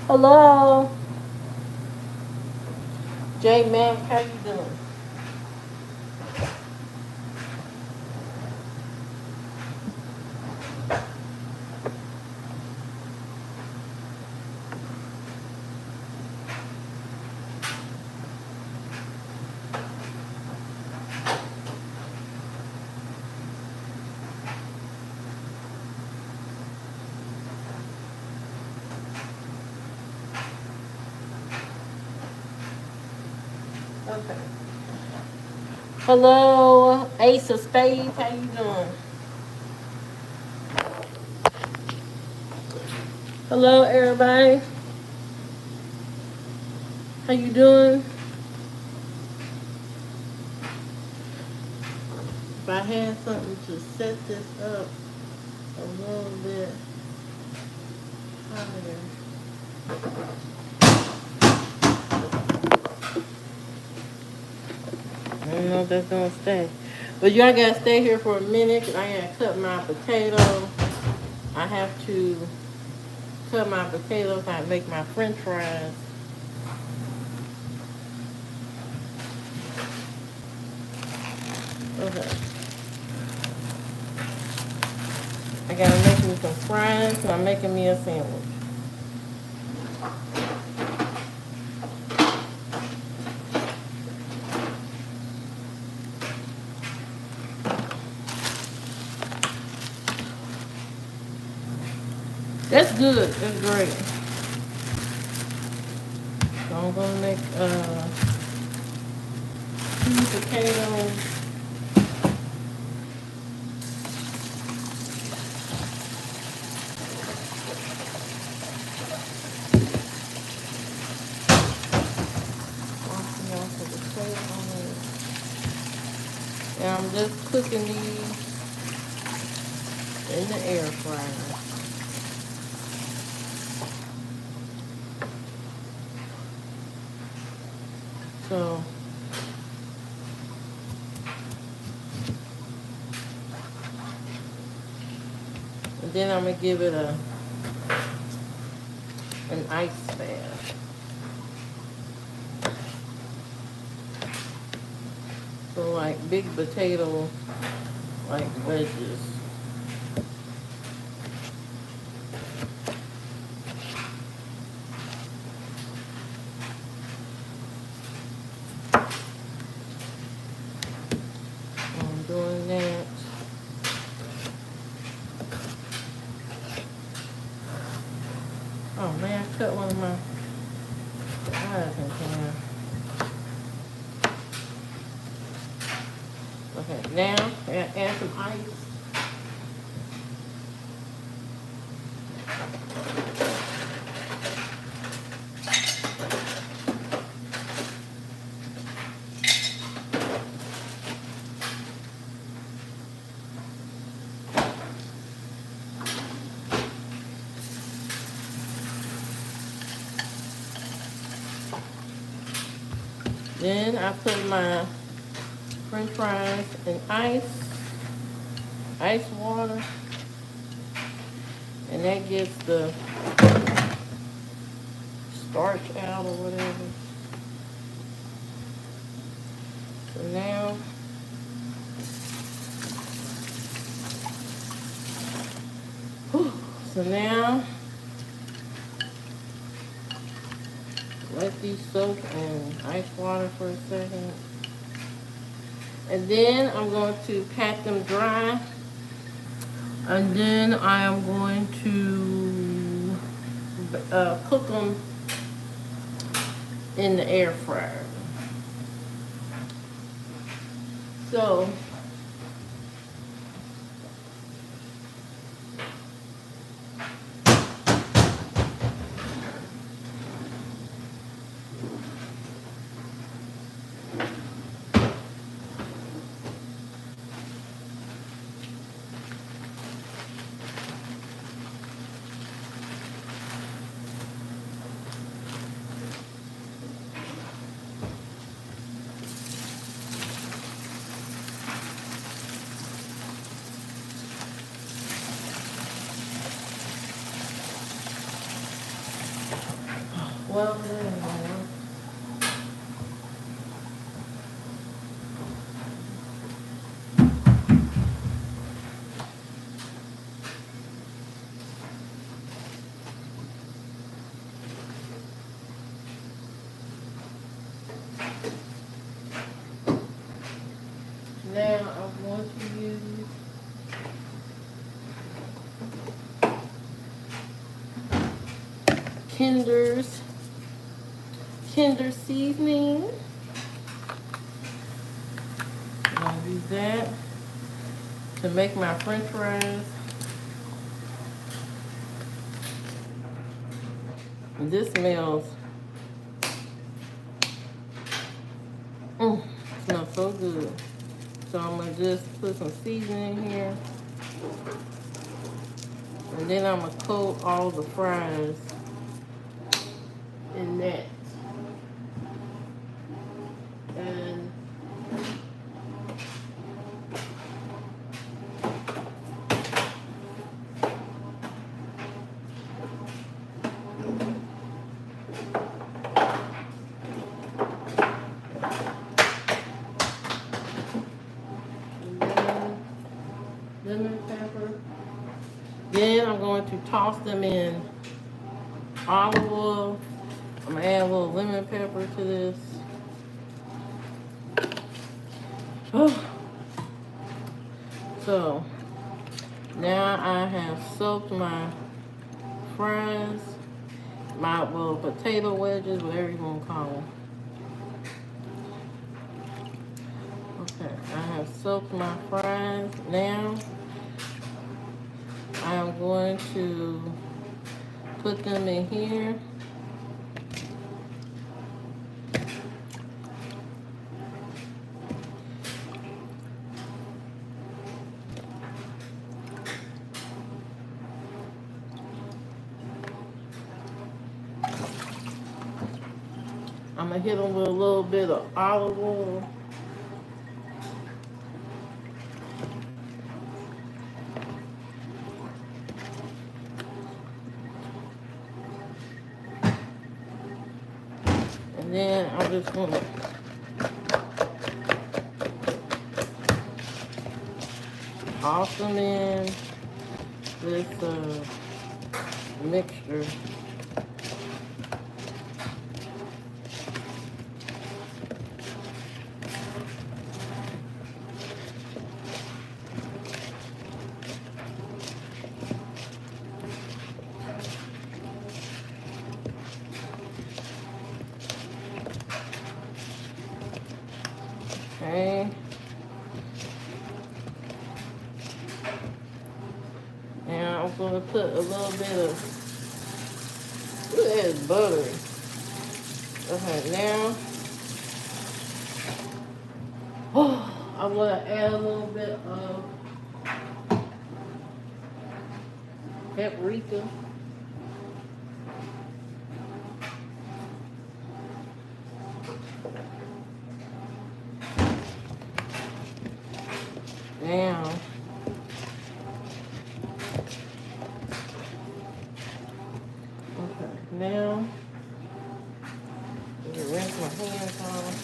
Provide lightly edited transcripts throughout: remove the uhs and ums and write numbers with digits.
Hello, J Mac, how you doing? Okay. Hello, Ace of Spades, how you doing? Hello, everybody, how you doing? If I had something to set this up a little bit higher. I don't know if that's gonna stay. But y'all gotta stay here for a minute because I gotta cut my potato. I have to cut my potatoes. I make my french fries. Okay. I gotta make me some fries and I'm making me a sandwich. That's good. That's great. So I'm gonna make two potatoes. Washing off the potatoes. And I'm just cooking these in the air fryer. So and then I'm gonna give it an ice bath. So like big potato like wedges. I'm doing that. Oh man, I cut one of my fries in half. Okay, now I gotta add some ice. Then I put my french fries in ice water, and that gets the starch out or whatever. So now, so now, let these soak in ice water for a second. And then I'm going to pat them dry. And then I am going to cook them in the air fryer. So above it anymore. Now I'm going to use Kinder seasoning. I'll use that to make my French fries. And this smells, smells so good. So I'm gonna just put some seasoning here. And then I'm gonna coat all the fries in that. And lemon pepper. Then I'm going to toss them in olive oil. I'm gonna add a little lemon pepper to this. So now I have soaked my fries, my potato wedges, whatever you want to call them. Okay, I have soaked my fries. Now I'm going to put them in here. I'm gonna hit them with a little bit of olive oil. And then I'm just gonna toss them in this mixture. Okay. Now I'm gonna put a little bit of, look at that butter. Okay, now I'm gonna add a little bit of paprika. Now now, I'm gonna rinse my hands off.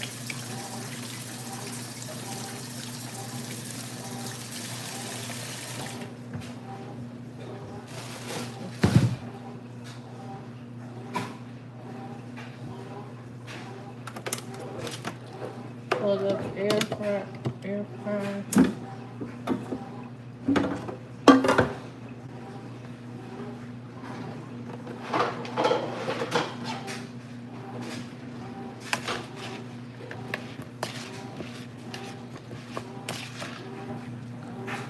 Plug up the air fryer.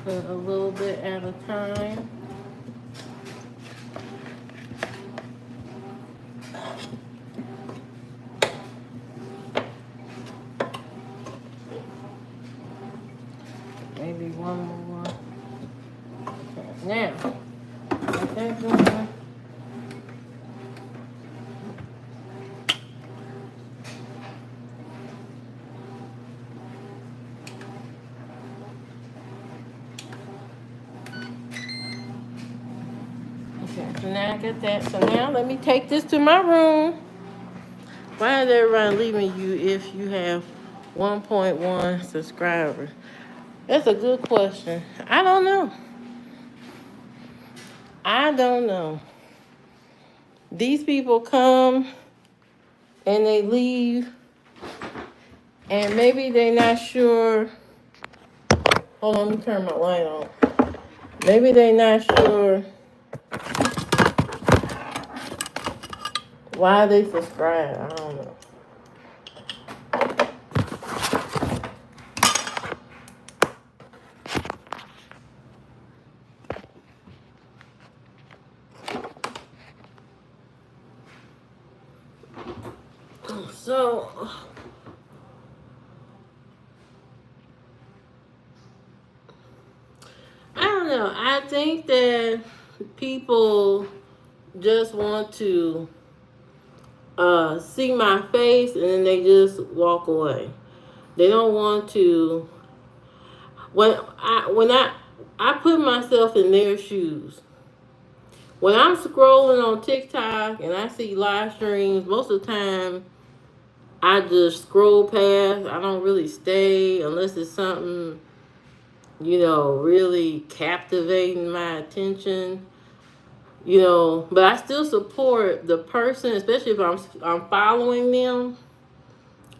Put a little bit at a time. Maybe one more. Okay, now, get that going. Okay, so now I get that. So now let me take this to my room Why is everybody leaving you if you have 1.1 subscribers? That's a good question. I don't know. I don't know. These people come and they leave, and maybe they're not sure. Hold on, let me turn my light on. Maybe they're not sure why they subscribe. I don't know. So, I don't know. I think that people just want to see my face and then they just walk away. They don't want to. When I put myself in their shoes. When I'm scrolling on TikTok and I see live streams, most of the time I just scroll past. I don't really stay unless it's something, really captivating my attention. But I still support the person, especially if I'm following them.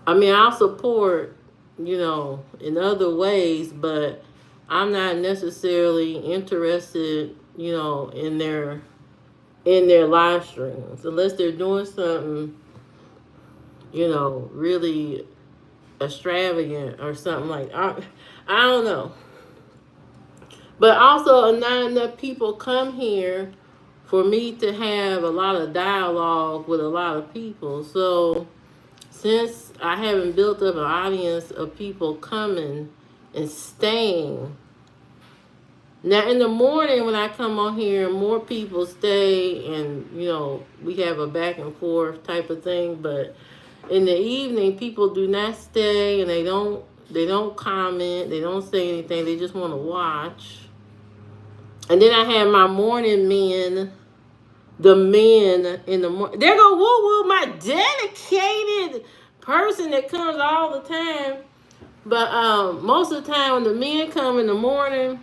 I mean, I'll support, in other ways, but I'm not necessarily interested, in their live streams unless they're doing something, really extravagant or something like I don't know. But also, not enough people come here for me to have a lot of dialogue with a lot of people. So, since I haven't built up an audience of people coming and staying, now in the morning when I come on here, more people stay and, we have a back and forth type of thing. But in the evening, people do not stay and they don't comment, they don't say anything, they just want to watch. And then I have my morning men, the men in the morning. There go Woo Woo, my dedicated person that comes all the time. But most of the time when the men come in the morning,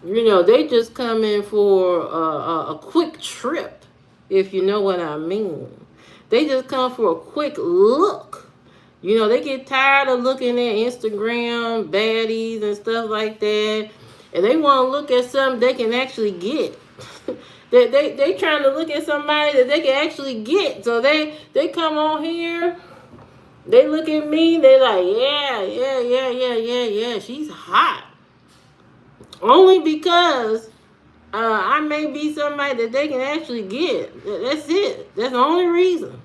they just come in for a quick trip, if you know what I mean. They just come for a quick look. They get tired of looking at Instagram baddies and stuff like that. And they want to look at something they can actually get. they trying to look at somebody that they can actually get. So they come on here. They look at me. They like, yeah. She's hot. Only because I may be somebody that they can actually get. That's it. That's the only reason.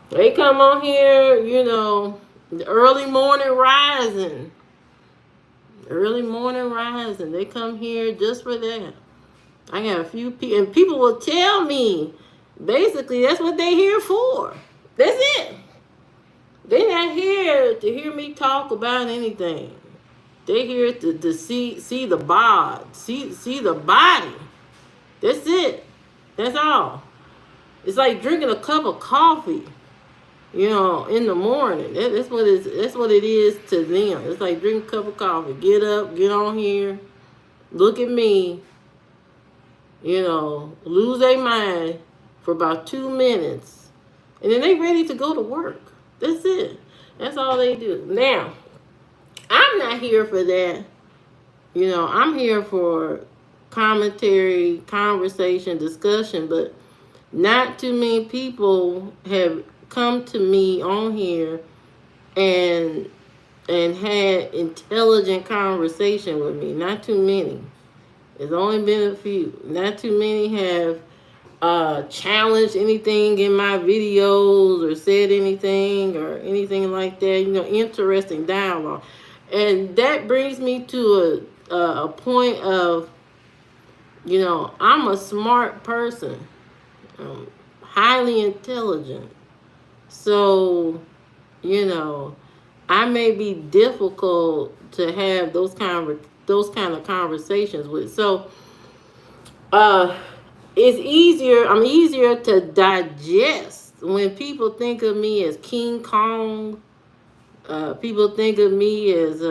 They come on here, the early morning rising. Early morning rising. They come here just for that. I got a few people, and people will tell me, basically, that's what they're here for. That's it. They're not here to hear me talk about anything. They're here to see the bod, see the body. That's it. That's all. It's like drinking a cup of coffee, in the morning. That's what it is to them. It's like drinking a cup of coffee. Get up, get on here, look at me, lose their mind for about 2 minutes, and then they ready to go to work. That's it. That's all they do. Now, I'm not here for that. I'm here for commentary, conversation, discussion, but not too many people have come to me on here and had intelligent conversation with me. Not too many. There's only been a few. Not too many have challenged anything in my videos or said anything or anything like that. Interesting dialogue. And that brings me to a point of, I'm a smart person, highly intelligent. So, I may be difficult to have those kind of conversations with. So, it's easier. I'm easier to digest when people think of me as King Kong, people think of me as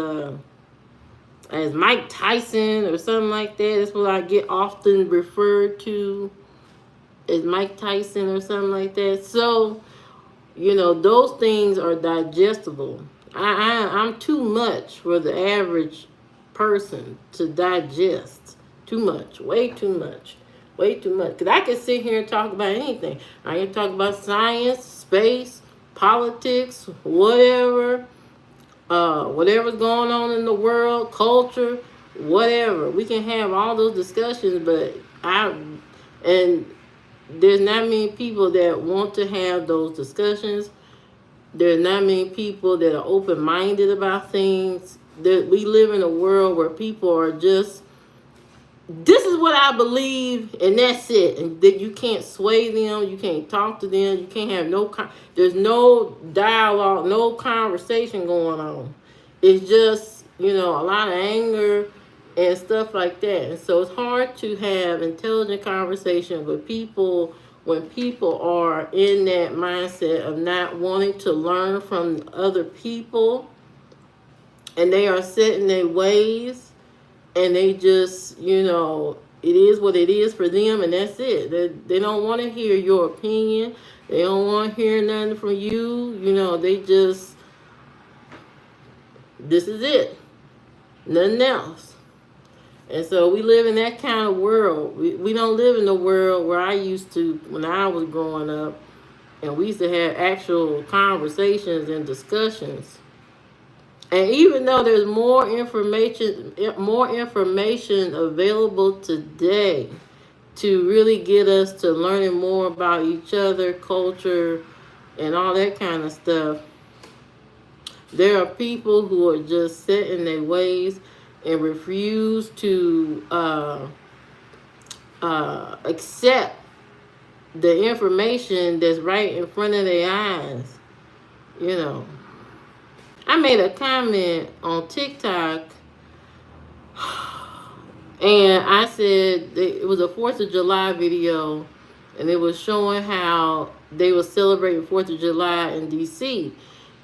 Mike Tyson or something like that. That's what I get often referred to as Mike Tyson or something like that. So, those things are digestible. I'm too much for the average person to digest. Too much, way too much, way too much. Because I can sit here and talk about anything. I can talk about science, space, politics, whatever, whatever's going on in the world, culture, whatever. We can have all those discussions, but and there's not many people that want to have those discussions. There's not many people that are open-minded about things. That we live in a world where people are just, this is what I believe, and that's it. And that you can't sway them, you can't talk to them, you can't have there's no dialogue, no conversation going on. It's just, a lot of anger and stuff like that. And so it's hard to have intelligent conversation with people when people are in that mindset of not wanting to learn from other people, and they are set in their ways, and they just, it is what it is for them, and that's it. They don't want to hear your opinion. They don't want to hear nothing from you. They just, this is it. Nothing else. And so we live in that kind of world. We don't live in the world where I used to when I was growing up, and we used to have actual conversations and discussions. And even though there's more information available today to really get us to learning more about each other, culture, and all that kind of stuff, there are people who are just set in their ways and refuse to accept the information that's right in front of their eyes. I made a comment on TikTok, and I said it was a 4th of July video, and it was showing how they were celebrating 4th of July in D.C.,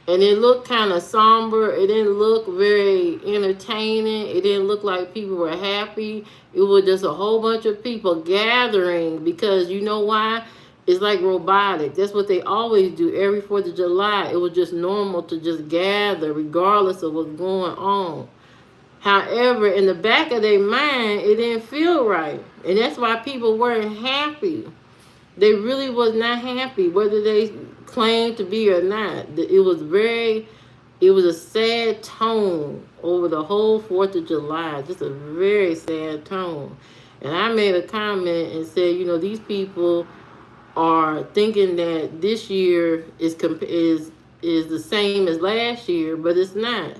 and it looked kind of somber. It didn't look very entertaining. It didn't look like people were happy. It was just a whole bunch of people gathering because you know why? It's like robotic. That's what they always do every 4th of July. It was just normal to just gather regardless of what's going on. However, in the back of their mind, it didn't feel right. And that's why people weren't happy. They really was not happy, whether they claimed to be or not. It was a sad tone over the whole 4th of July. Just a very sad tone. And I made a comment and said, these people are thinking that this year is the same as last year, but it's not.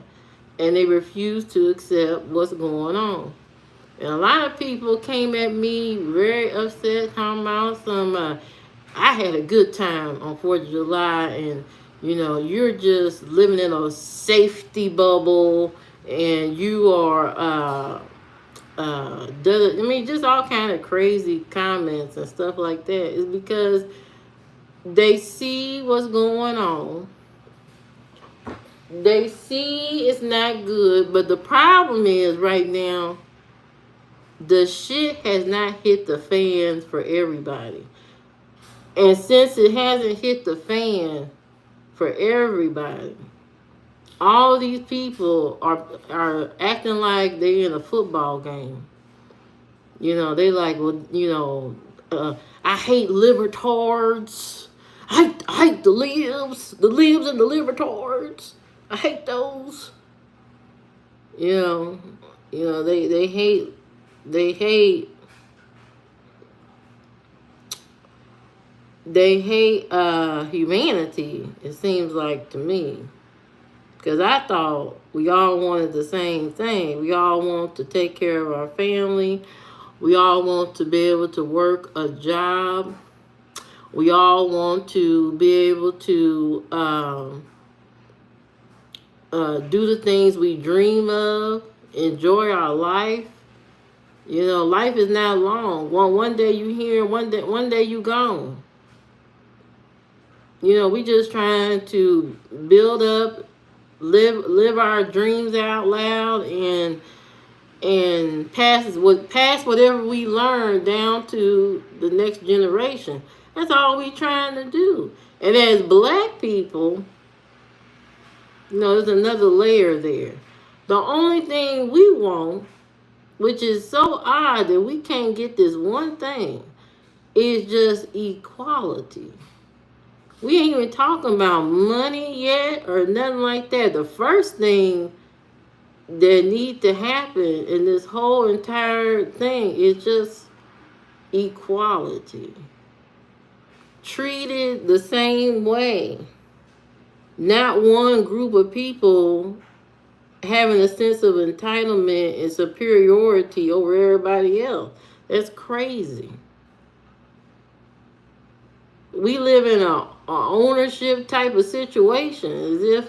And they refuse to accept what's going on. And a lot of people came at me very upset, talking about I had a good time on 4th of July, and, you're just living in a safety bubble, and you are, just all kind of crazy comments and stuff like that. It's because they see what's going on. They see it's not good, but the problem is right now, the shit has not hit the fans for everybody. And since it hasn't hit the fan for everybody, all these people are acting like they're in a football game. They like, I hate libertards. I hate the libs and the libertards. I hate those. They hate humanity, it seems like to me. Because I thought we all wanted the same thing. We all want to take care of our family. We all want to be able to work a job. We all want to be able to do the things we dream of, enjoy our life. Life is not long. One day you here, one day you gone. You know, we just trying to build up, live our dreams out loud, and pass whatever we learn down to the next generation. That's all we trying to do. And as black people, you know, there's another layer there. The only thing we want, which is so odd that we can't get this one thing, is just equality. We ain't even talking about money yet or nothing like that. The first thing that need to happen in this whole entire thing is just equality. Treated the same way. Not one group of people having a sense of entitlement and superiority over everybody else. That's crazy. We live in a ownership type of situation, as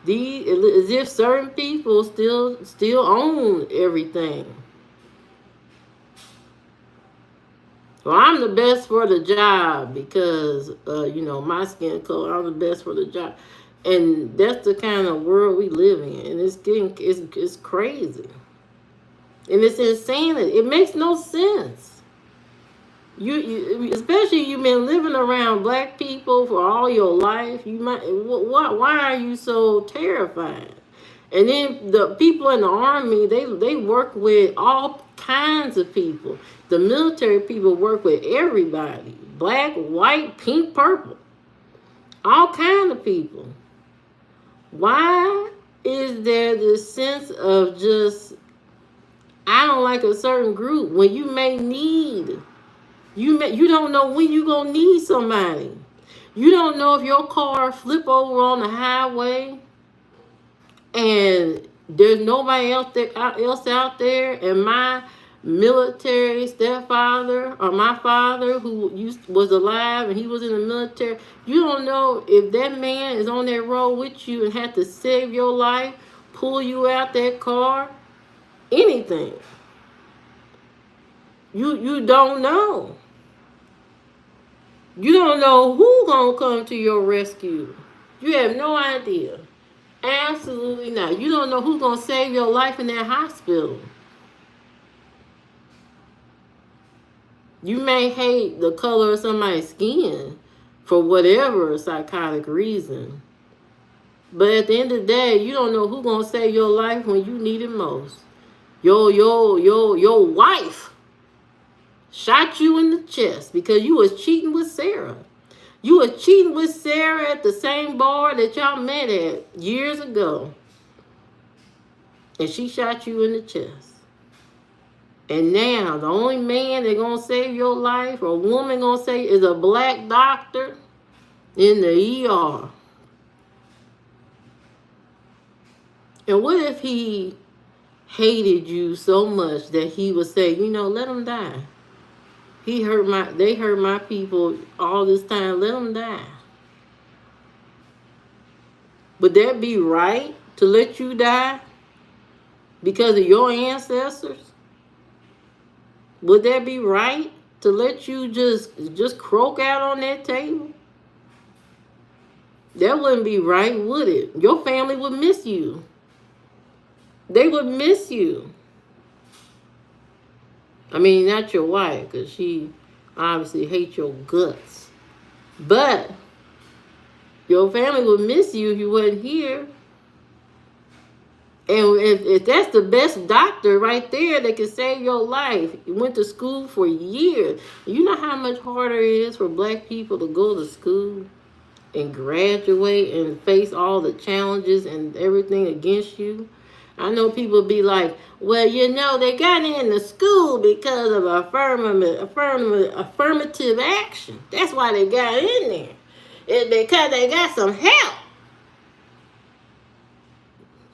if certain people still own everything. Well, I'm the best for the job because you know, my skin color. I'm the best for the job, and that's the kind of world we live in. And it's crazy, and it's insanity. It makes no sense. You especially you've been living around black people for all your life. You might why are you so terrified? And then the people in the army, they work with all kinds of people. The military people work with everybody. Black, white, pink, purple. All kind of people. Why is there this sense of just, I don't like a certain group when you may need, you don't know when you're going to need somebody. You don't know if your car flip over on the highway and there's nobody else out there, and my military stepfather or my father who was alive and he was in the military, you don't know if that man is on that road with you and had to save your life, pull you out that car, anything. You don't know. You don't know who gonna come to your rescue. You have no idea. Absolutely not. You don't know who's going to save your life in that hospital. You may hate the color of somebody's skin for whatever psychotic reason. But at the end of the day, you don't know who's going to save your life when you need it most. Your wife shot you in the chest because you was cheating with Sarah. You were cheating with Sarah at the same bar that y'all met at years ago. And she shot you in the chest. And now the only man that's going to save your life, or woman going to save, is a black doctor in the ER. And what if he hated you so much that he would say, you know, let him die. They hurt my people all this time. Let them die. Would that be right to let you die because of your ancestors? Would that be right to let you just croak out on that table? That wouldn't be right, would it? Your family would miss you. They would miss you. I mean, not your wife, because she obviously hates your guts. But your family would miss you if you wasn't here. And if that's the best doctor right there that can save your life, you went to school for years. You know how much harder it is for black people to go to school and graduate and face all the challenges and everything against you? I know people be like, well, you know, they got into school because of affirmative action. That's why they got in there. It's because they got some help.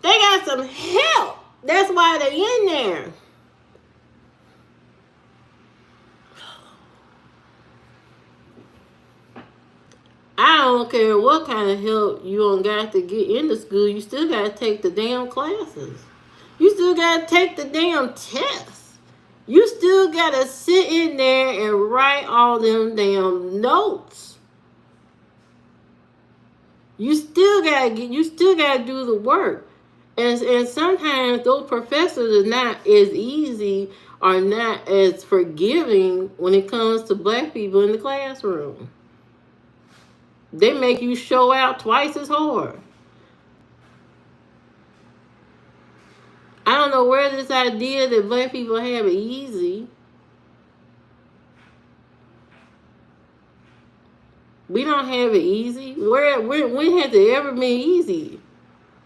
They got some help. That's why they're in there. I don't care what kind of help you don't got to get into school. You still got to take the damn classes. You still got to take the damn tests. You still got to sit in there and write all them damn notes. You still gotta do the work. And sometimes those professors are not as easy or not as forgiving when it comes to black people in the classroom. They make you show out twice as hard. I don't know where this idea that black people have it easy. We don't have it easy. When has it ever been easy?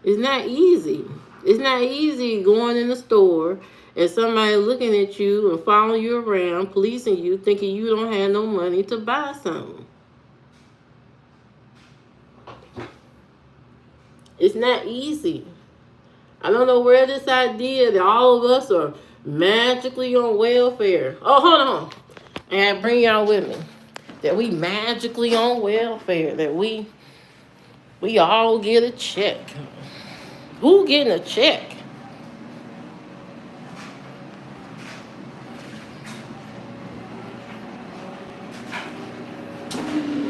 It's not easy. It's not easy going in the store and somebody looking at you and following you around, policing you, thinking you don't have no money to buy something. It's not easy. I don't know where this idea that all of us are magically on welfare. Oh, hold on. And bring y'all with me. That we magically on welfare. That we all get a check. Who getting a check?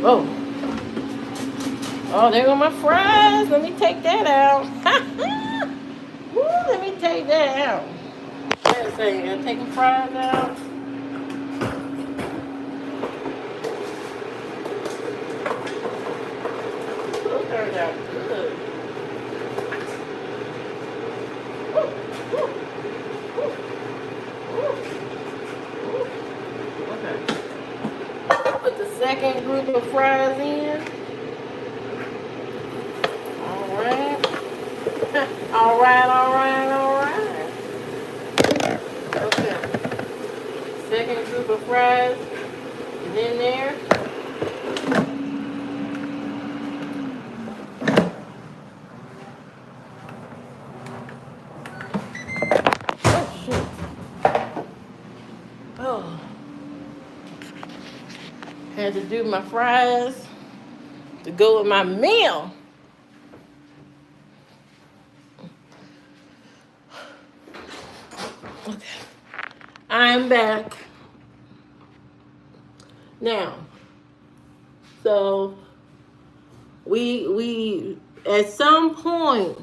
Oh. Oh, there go my fries. Let me take that out. Woo, let me take that out. Wait a second. Gotta take the fries out. Those turned out good. Okay. Put the second group of fries in. All right. Okay. Second group of fries is in there. Oh, shoot. Oh. Had to do my fries to go with my meal. Okay. I'm back. Now, so we at some point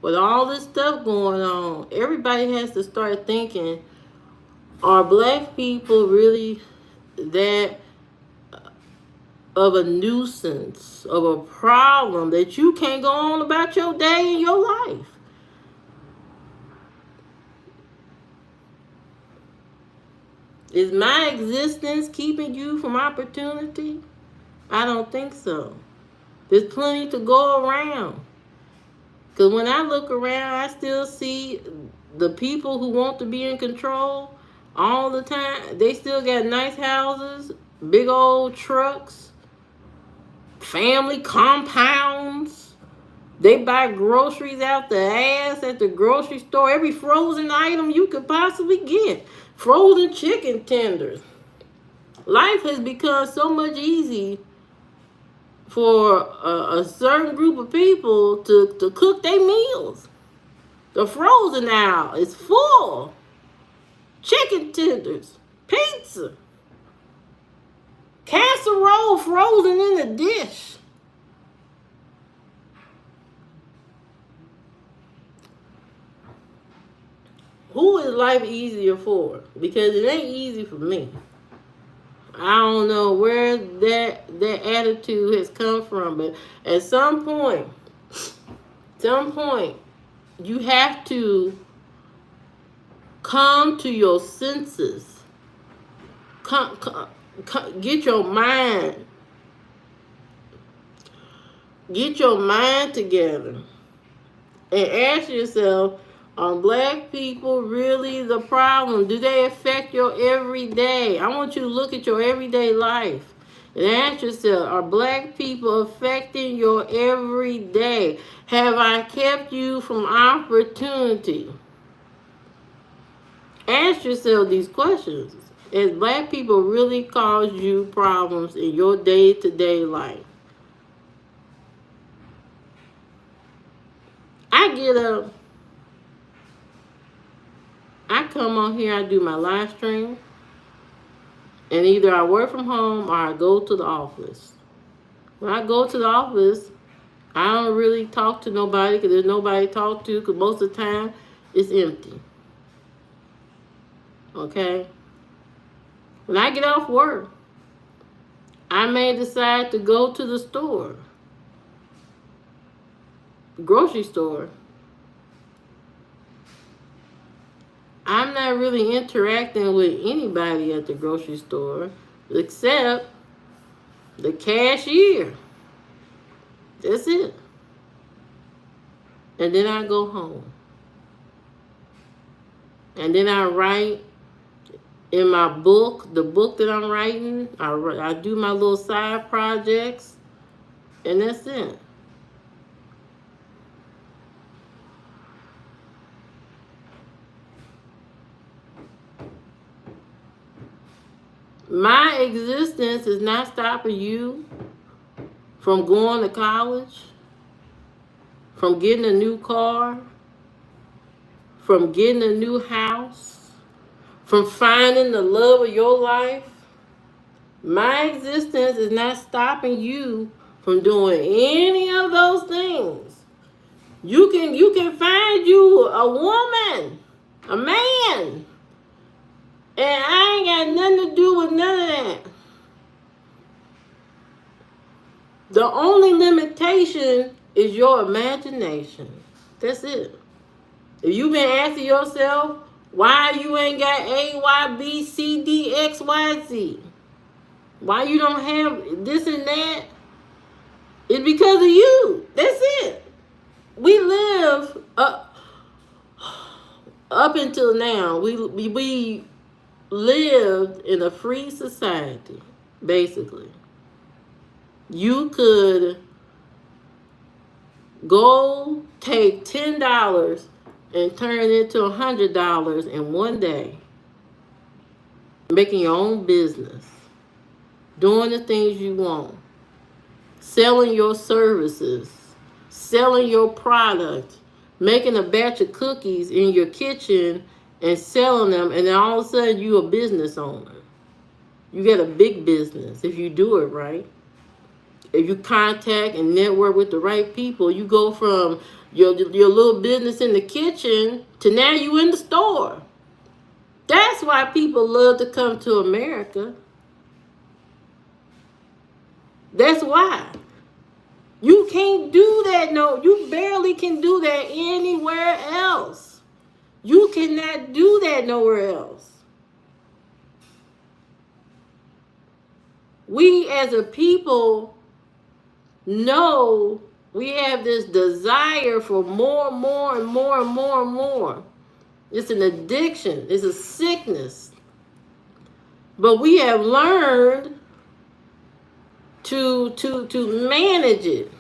with all this stuff going on, everybody has to start thinking, are black people really that of a nuisance, of a problem that you can't go on about your day and your life? Is my existence keeping you from opportunity? I don't think so. There's plenty to go around. Because when I look around, I still see the people who want to be in control all the time. They still got nice houses, big old trucks, family compounds. They buy groceries out the ass at the grocery store. Every frozen item you could possibly get. Frozen chicken tenders. Life has become so much easier for a certain group of people to cook their meals. The frozen aisle is full. Chicken tenders, pizza, casserole frozen in a dish. Who is life easier for? Because it ain't easy for me. I don't know where that attitude has come from, but at some point, you have to come to your senses. Get your mind together and ask yourself, are black people really the problem? Do they affect your everyday? I want you to look at your everyday life and ask yourself, are black people affecting your everyday? Have I kept you from opportunity? Ask yourself these questions. Has black people really caused you problems in your day-to-day life? I get up, I come on here, I do my live stream, and either I work from home or I go to the office. When I go to the office, I don't really talk to nobody because there's nobody to talk to because most of the time it's empty. Okay? When I get off work, I may decide to go to the store, grocery store. I'm not really interacting with anybody at the grocery store except the cashier. That's it. And then I go home. And then I write in my book, the book that I'm writing. I do my little side projects. And that's it. My existence is not stopping you from going to college, from getting a new car, from getting a new house, from finding the love of your life. My existence is not stopping you from doing any of those things. You can find you a woman, a man, and I ain't got nothing to do with none of that. The only limitation is your imagination. That's it. If you've been asking yourself why you ain't got A, Y, B, C, D, X, Y, Z, why you don't have this and that, it's because of you. That's it. We live up until now. We lived in a free society, basically. You could go take $10 and turn it into $100 in one day, making your own business, doing the things you want, selling your services, selling your product, making a batch of cookies in your kitchen and selling them, and then all of a sudden you're a business owner. You get a big business if you do it right. If you contact and network with the right people, you go from your little business in the kitchen to now you in the store. That's why people love to come to America. That's why. You can't do that, no. You barely can do that anywhere else. You cannot do that nowhere else. We as a people know we have this desire for more and more and more and more and more. It's an addiction. It's a sickness. But we have learned to manage it.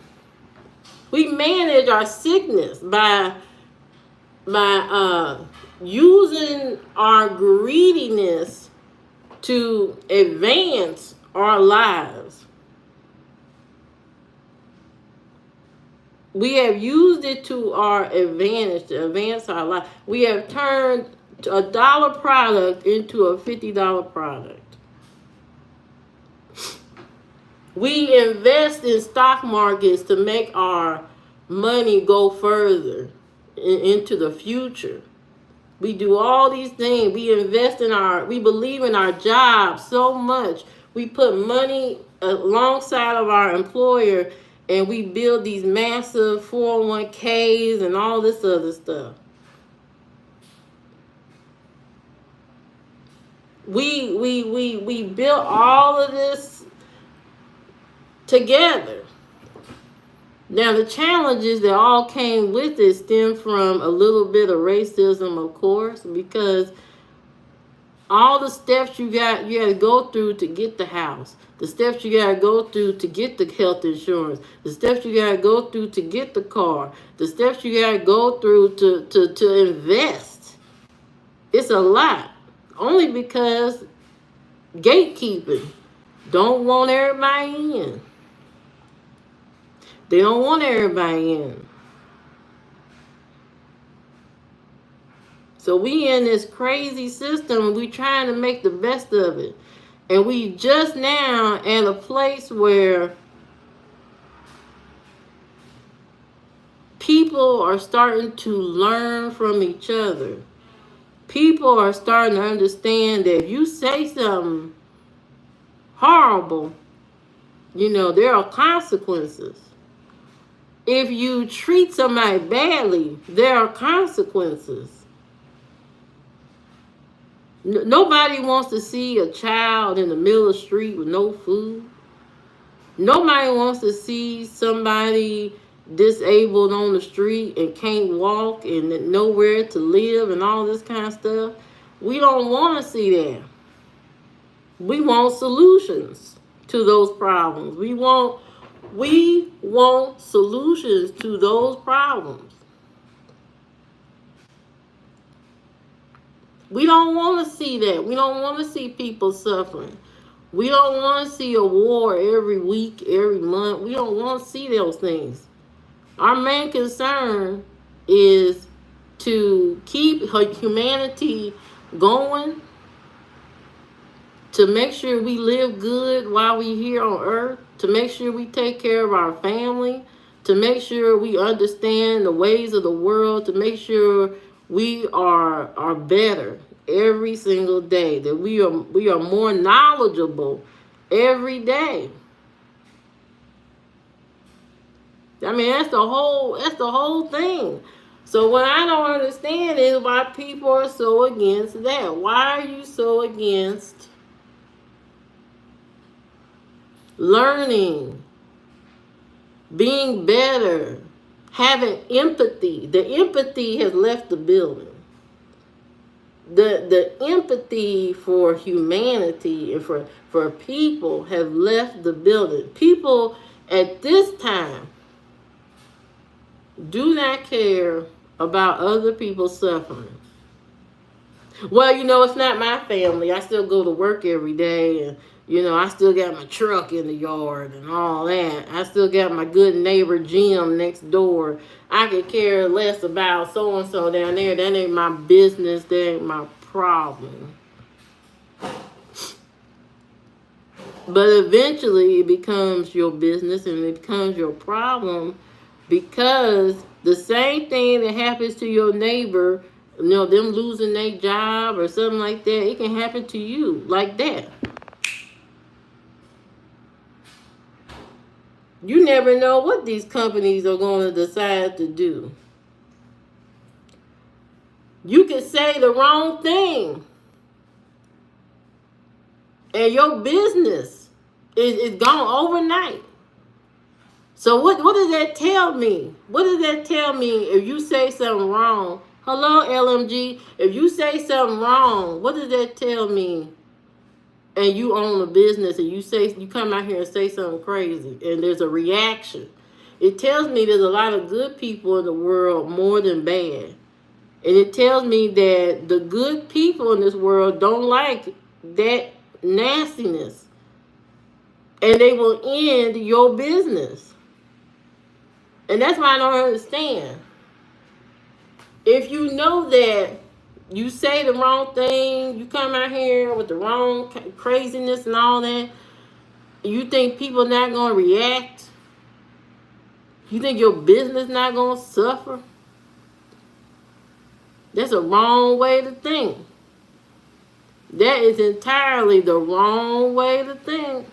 We manage our sickness by using our greediness to advance our lives. We have used it to our advantage to advance our life. We have turned a $1 product into a $50 product. We invest in stock markets to make our money go further into the future. We do all these things. We invest in we believe in our job so much. We put money alongside of our employer and we build these massive 401ks and all this other stuff. We built all of this together. Now the challenges that all came with it stem from a little bit of racism, of course, because all the steps you got to go through to get the house, the steps you got to go through to get the health insurance, the steps you got to go through to get the car, the steps you got to go through to invest. It's a lot. Only because gatekeeping don't want everybody in. They don't want everybody in. So we in this crazy system and we trying to make the best of it. And we just now at a place where people are starting to learn from each other. People are starting to understand that if you say something horrible, there are consequences. If you treat somebody badly, there are consequences. Nobody wants to see a child in the middle of the street with no food. Nobody wants to see somebody disabled on the street and can't walk and nowhere to live and all this kind of stuff. We don't want to see that. We want solutions to those problems. We want solutions to those problems. We don't want to see that. We don't want to see people suffering. We don't want to see a war every week, every month. We don't want to see those things. Our main concern is to keep humanity going, to make sure we live good while we're here on earth, to make sure we take care of our family, to make sure we understand the ways of the world, to make sure we are better every single day, that we are more knowledgeable every day. I mean, that's the whole thing. So what I don't understand is why people are so against that. Why are you so against learning, being better, having empathy? The empathy has left the building. The empathy for humanity and for people have left the building. People at this time do not care about other people's suffering. Well, it's not my family. I still go to work every day, and I still got my truck in the yard and all that. I still got my good neighbor Jim next door. I could care less about so-and-so down there. That ain't my business. That ain't my problem. But eventually it becomes your business and it becomes your problem, because the same thing that happens to your neighbor, them losing their job or something like that, it can happen to you like that. You never know what these companies are going to decide to do. You can say the wrong thing, and your business is gone overnight. So what does that tell me? What does that tell me if you say something wrong? Hello, LMG. If you say something wrong, what does that tell me? And you own a business and you come out here and say something crazy and there's a reaction. It tells me there's a lot of good people in the world more than bad. And it tells me that the good people in this world don't like that nastiness. And they will end your business. And that's why I don't understand. If you know that you say the wrong thing, you come out here with the wrong craziness and all that, you think people not going to react? You think your business not going to suffer? That's a wrong way to think. That is entirely the wrong way to think.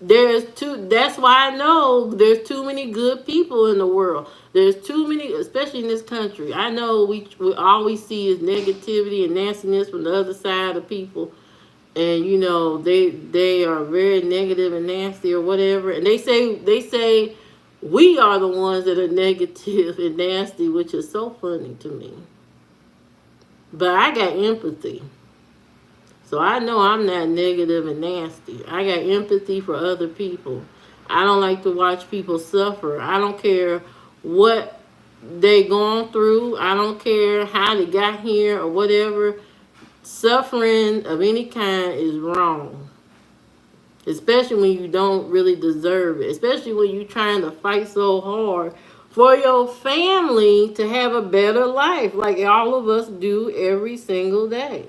That's why I know there's too many good people in the world. There's too many, especially in this country. I know we all we see is negativity and nastiness from the other side of people. And they are very negative and nasty or whatever. And they say we are the ones that are negative and nasty, which is so funny to me. But I got empathy. So I know I'm not negative and nasty. I got empathy for other people. I don't like to watch people suffer. I don't care what they gone through. I don't care how they got here or whatever. Suffering of any kind is wrong. Especially when you don't really deserve it. Especially when you're trying to fight so hard for your family to have a better life, like all of us do every single day.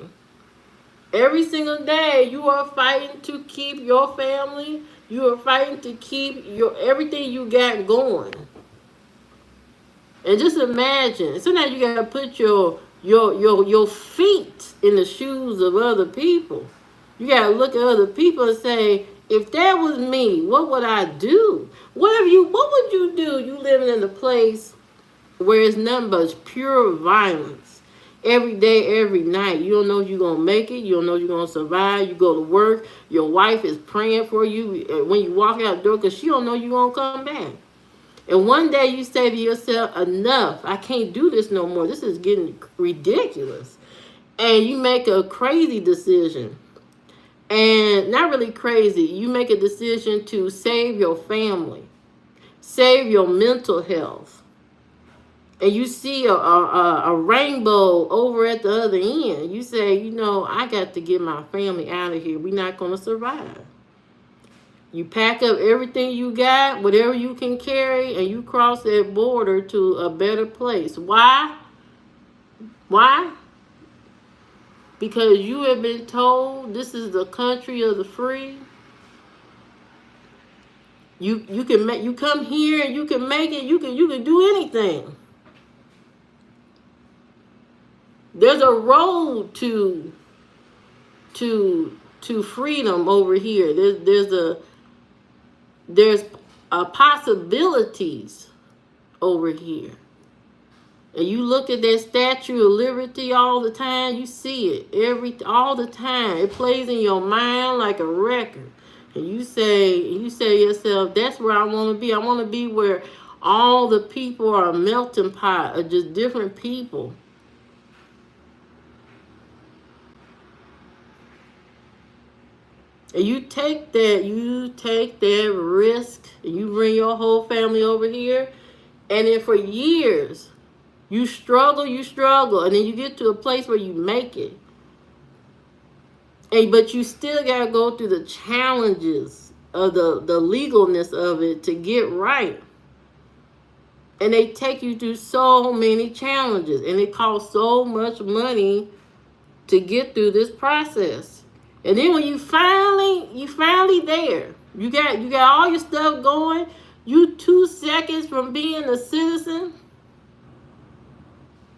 Every single day you are fighting to keep your family, You are fighting to keep your everything you got going. And just imagine, sometimes you gotta put your feet in the shoes of other people. You gotta look at other people and say, if that was me, what would I do? What would you do? You living in a place where it's nothing but pure violence. Every day, every night. You don't know if you're going to make it. You don't know if you're going to survive. You go to work. Your wife is praying for you when you walk out the door because she don't know you're going to come back. And one day you say to yourself, enough. I can't do this no more. This is getting ridiculous. And you make a crazy decision. And not really crazy. You make a decision to save your family. Save your mental health. And you see a rainbow over at the other end. You say, I got to get my family out of here. We're not going to survive. You pack up everything you got, whatever you can carry, and you cross that border to a better place. Why? Why? Because you have been told this is the country of the free. You come here and you can make it. You can do anything. There's a road to freedom over here. There's possibilities over here. And you look at that Statue of Liberty all the time, you see it all the time. It plays in your mind like a record. And you say to yourself, that's where I want to be. I want to be where all the people are a melting pot of just different people. And you take that risk, and you bring your whole family over here, and then for years, you struggle, and then you get to a place where you make it. But you still gotta go through the challenges of the legalness of it to get right. And they take you through so many challenges, and it costs so much money to get through this process. And then when you finally there, you got all your stuff going, you 2 seconds from being a citizen.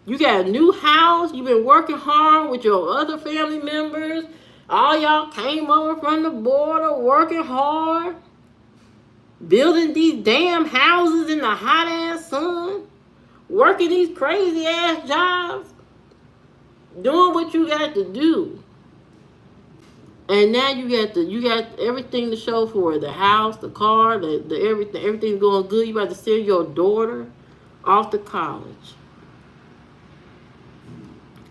You got a new house, you've been working hard with your other family members. All y'all came over from the border, working hard, building these damn houses in the hot ass sun, working these crazy ass jobs, doing what you got to do. And now you got everything to show for it. The house, the car, the everything's going good. You about to send your daughter off to college.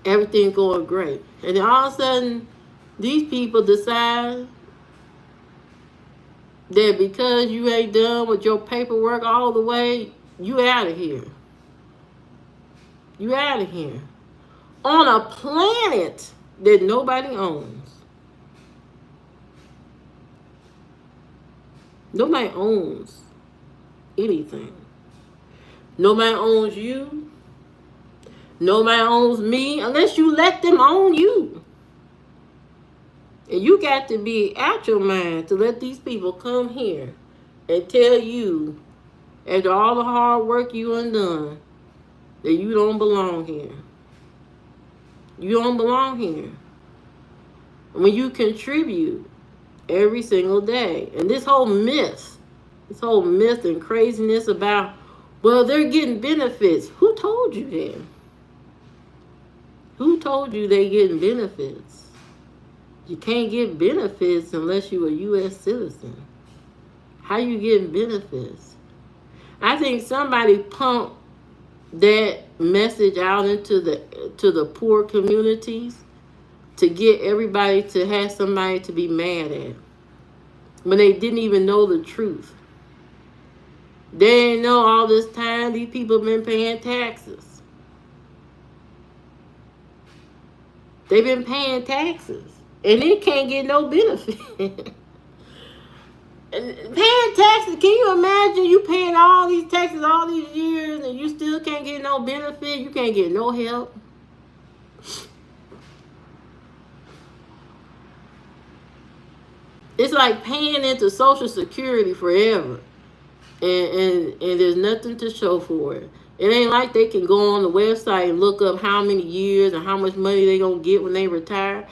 Everything's going great. And then all of a sudden, these people decide that because you ain't done with your paperwork all the way, you out of here. You out of here. On a planet that nobody owns. Nobody owns anything. Nobody owns you. Nobody owns me unless you let them own you. And you got to be out your mind to let these people come here and tell you, after all the hard work you undone, that you don't belong here. You don't belong here. When you contribute every single day. And this whole myth and craziness about, well, they're getting benefits. Who told you that? Who told you they're getting benefits? You can't get benefits unless you're a U.S. citizen. How you getting benefits? I think somebody pumped that message out into the poor communities to get everybody to have somebody to be mad at. When they didn't even know the truth. They didn't know all this time these people have been paying taxes. They've been paying taxes. And they can't get no benefit. Paying taxes, can you imagine you paying all these taxes all these years and you still can't get no benefit? You can't get no help. It's like paying into Social Security forever, and there's nothing to show for it. It ain't like they can go on the website and look up how many years and how much money they gonna get when they retire.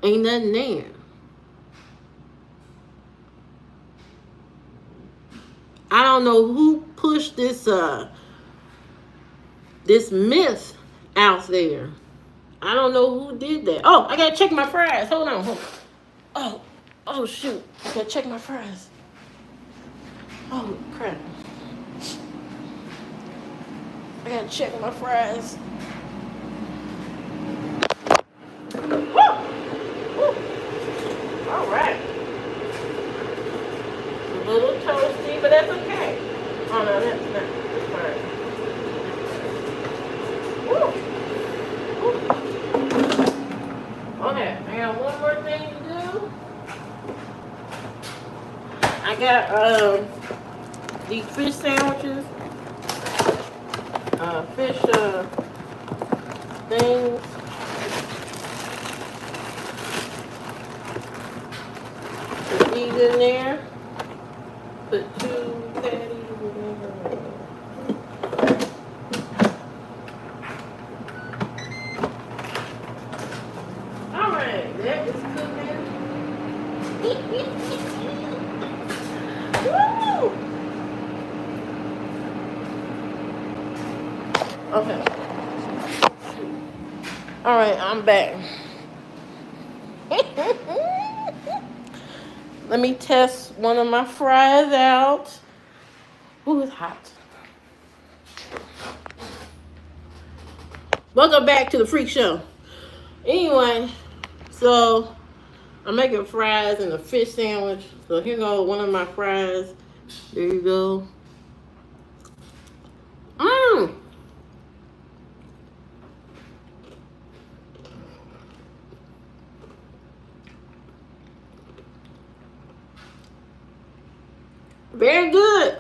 Ain't nothing there. I don't know who pushed this myth out there. I don't know who did that. Oh, I gotta check my fries. Hold on. Oh shoot. I gotta check my fries. Oh crap. I gotta check my fries. Woo! Woo! All right. A little toasty, but that's okay. Oh no, that's not. That's fine. Woo! Woo! Okay, I got one more thing to do. I got these fish sandwiches. Fish things. Put these in there. Put 2 patties in there. Alright, that is cooking. Woo! Okay. Alright, I'm back. Let me test one of my fries out. Ooh, it's hot. Welcome back to the Freak Show. Anyway, so I'm making fries and a fish sandwich. So here goes one of my fries. There you go. Mmm. Very good.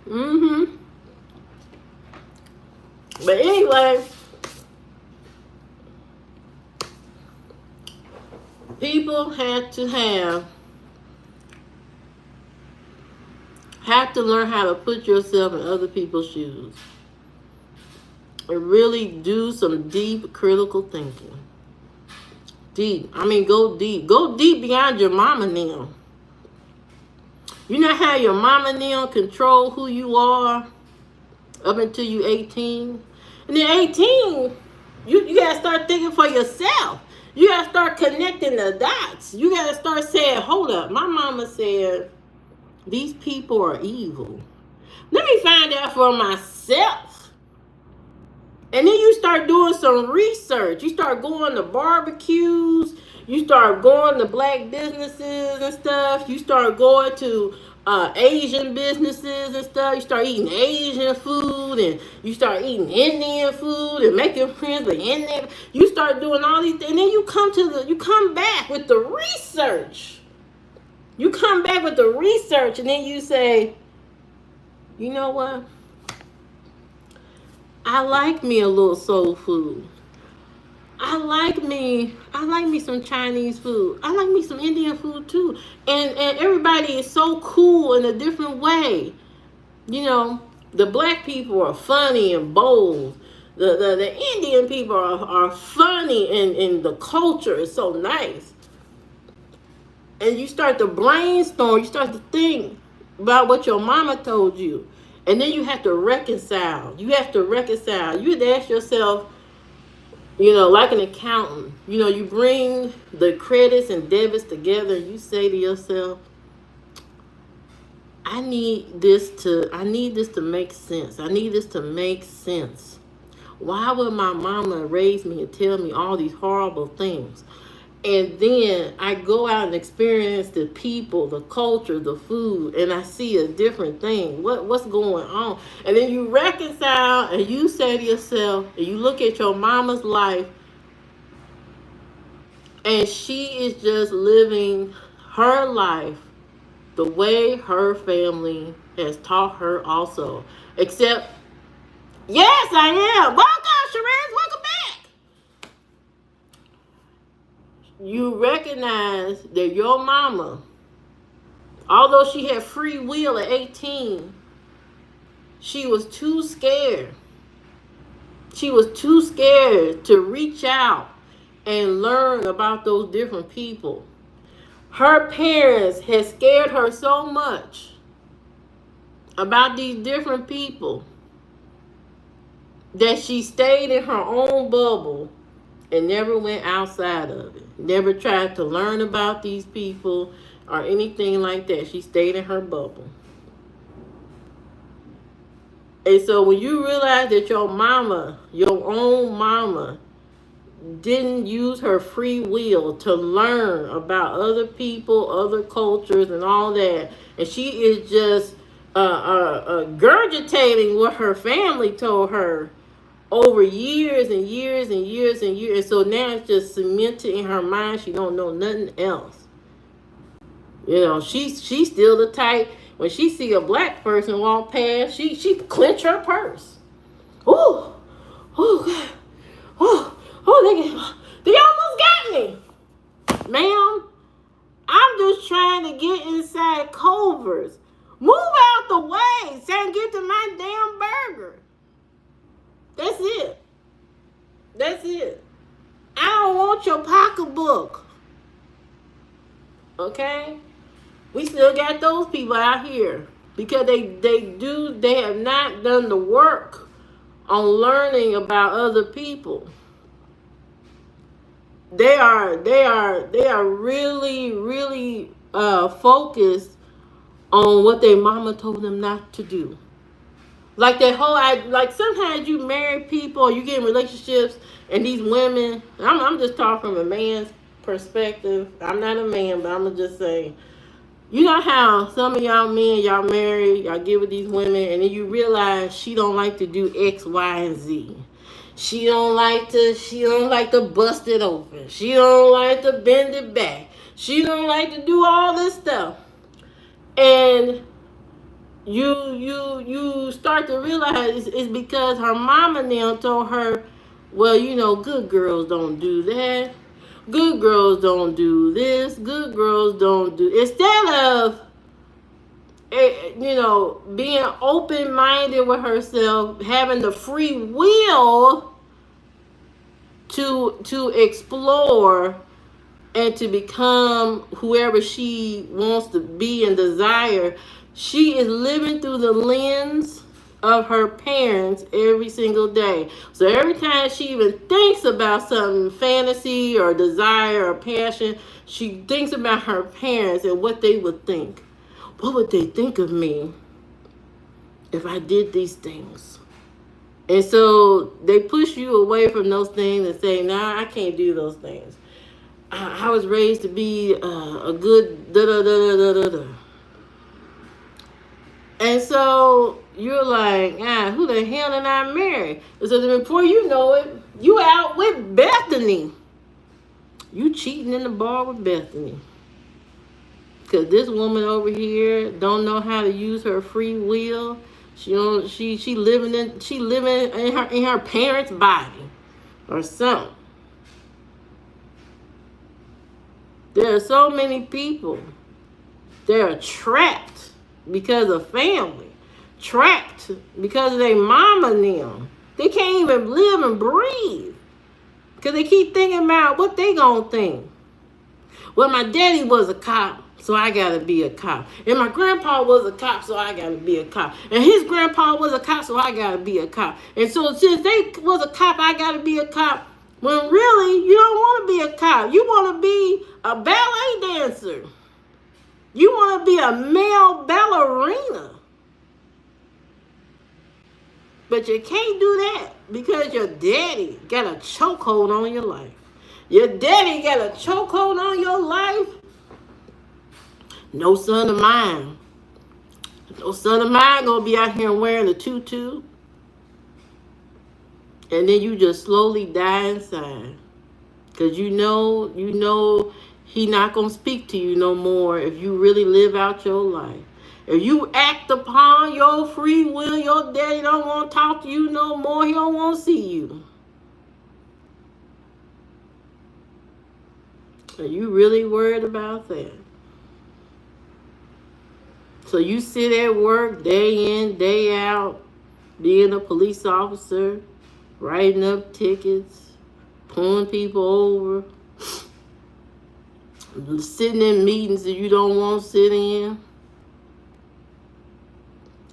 Mm-hmm. But anyway, people have to learn how to put yourself in other people's shoes and really do some deep critical thinking. Deep. I mean, go deep. Go deep beyond your mama now. You know how your mama now control who you are up until you 18? And then 18, you got to start thinking for yourself. You got to start connecting the dots. You got to start saying, hold up, my mama said these people are evil. Let me find out for myself. And then you start doing some research. You start going to barbecues. You start going to black businesses and stuff. You start going to Asian businesses and stuff. You start eating Asian food, and you start eating Indian food and making friends with Indian. You start doing all these things, and then you come back with the research. You come back with the research, and then you say, you know what? I like me a little soul food. I like me some Chinese food. I like me some Indian food too. And everybody is so cool in a different way. You know, the black people are funny and bold. The Indian people are funny, and the culture is so nice. And you start to brainstorm, you start to think about what your mama told you. And then you have to reconcile. You have to ask yourself, you know, like an accountant, you know, you bring the credits and debits together, and you say to yourself, I need this to make sense. I need this to make sense. Why would my mama raise me and tell me all these horrible things? And then I go out and experience the people, the culture, the food, and I see a different thing. What's going on? And then you reconcile, and you say to yourself, and you look at your mama's life, and she is just living her life the way her family has taught her also. Except, yes, I am. Welcome, Sherez. Welcome back. you recognize that your mama, although she had free will at 18, she was too scared. She was too scared to reach out and learn about those different people. Her parents had scared her so much about these different people that she stayed in her own bubble and never went outside of it. Never tried to learn about these people or anything like that. She stayed in her bubble. And so when you realize that your mama, your own mama, didn't use her free will to learn about other people, other cultures, and all that, and she is just gurgitating what her family told her over years and years and years and years. And so now it's just cemented in her mind. She don't know nothing else. You know, she's still the type, when she see a black person walk past, she clench her purse. Ooh, oh, they almost got me. Ma'am, I'm just trying to get inside Culver's. Move out the way so I can get to my damn burger. That's it. That's it. I don't want your pocketbook. Okay? We still got those people out here because they have not done the work on learning about other people. They are really, really focused on what their mama told them not to do. Like that whole, like sometimes you marry people or you get in relationships and these women, I'm just talking from a man's perspective. I'm not a man, but I'm going to just say, you know how some of y'all men, y'all marry, y'all get with these women, and then you realize she don't like to do X, Y, and Z. She don't like to bust it open. She don't like to bend it back. She don't like to do all this stuff. And you start to realize it's because her mama now told her, well, you know, good girls don't do that. Good girls don't do this. Good girls don't do. Instead of, you know, being open-minded with herself, having the free will to explore and to become whoever she wants to be and desire, she is living through the lens of her parents every single day. So every time she even thinks about something, fantasy or desire or passion, she thinks about her parents and what they would think. What would they think of me if I did these things? And so they push you away from those things and say, nah, I can't do those things. I was raised to be a good da-da-da-da-da-da. And so you're like, who the hell did I marry? So then before you know it, you out with Bethany. You cheating in the bar with Bethany. Because this woman over here don't know how to use her free will. She living in her parents' body or something. There are so many people that are trapped because of family, trapped because of their mama and them. They can't even live and breathe because they keep thinking about what they gonna think. Well, my daddy was a cop, so I gotta be a cop. And my grandpa was a cop, so I gotta be a cop. And his grandpa was a cop, so I gotta be a cop. And so since they was a cop, I gotta be a cop. When really, you don't want to be a cop. You want to be a ballet dancer. You want to be a male ballerina. But you can't do that because your daddy got a chokehold on your life. Your daddy got a chokehold on your life. No son of mine. No son of mine gonna be out here wearing a tutu. And then you just slowly die inside. Because you know he not going to speak to you no more if you really live out your life. If you act upon your free will, your daddy don't want to talk to you no more. He don't want to see you. Are you really worried about that? So you sit at work day in, day out, being a police officer, writing up tickets, pulling people over, sitting in meetings that you don't want to sit in,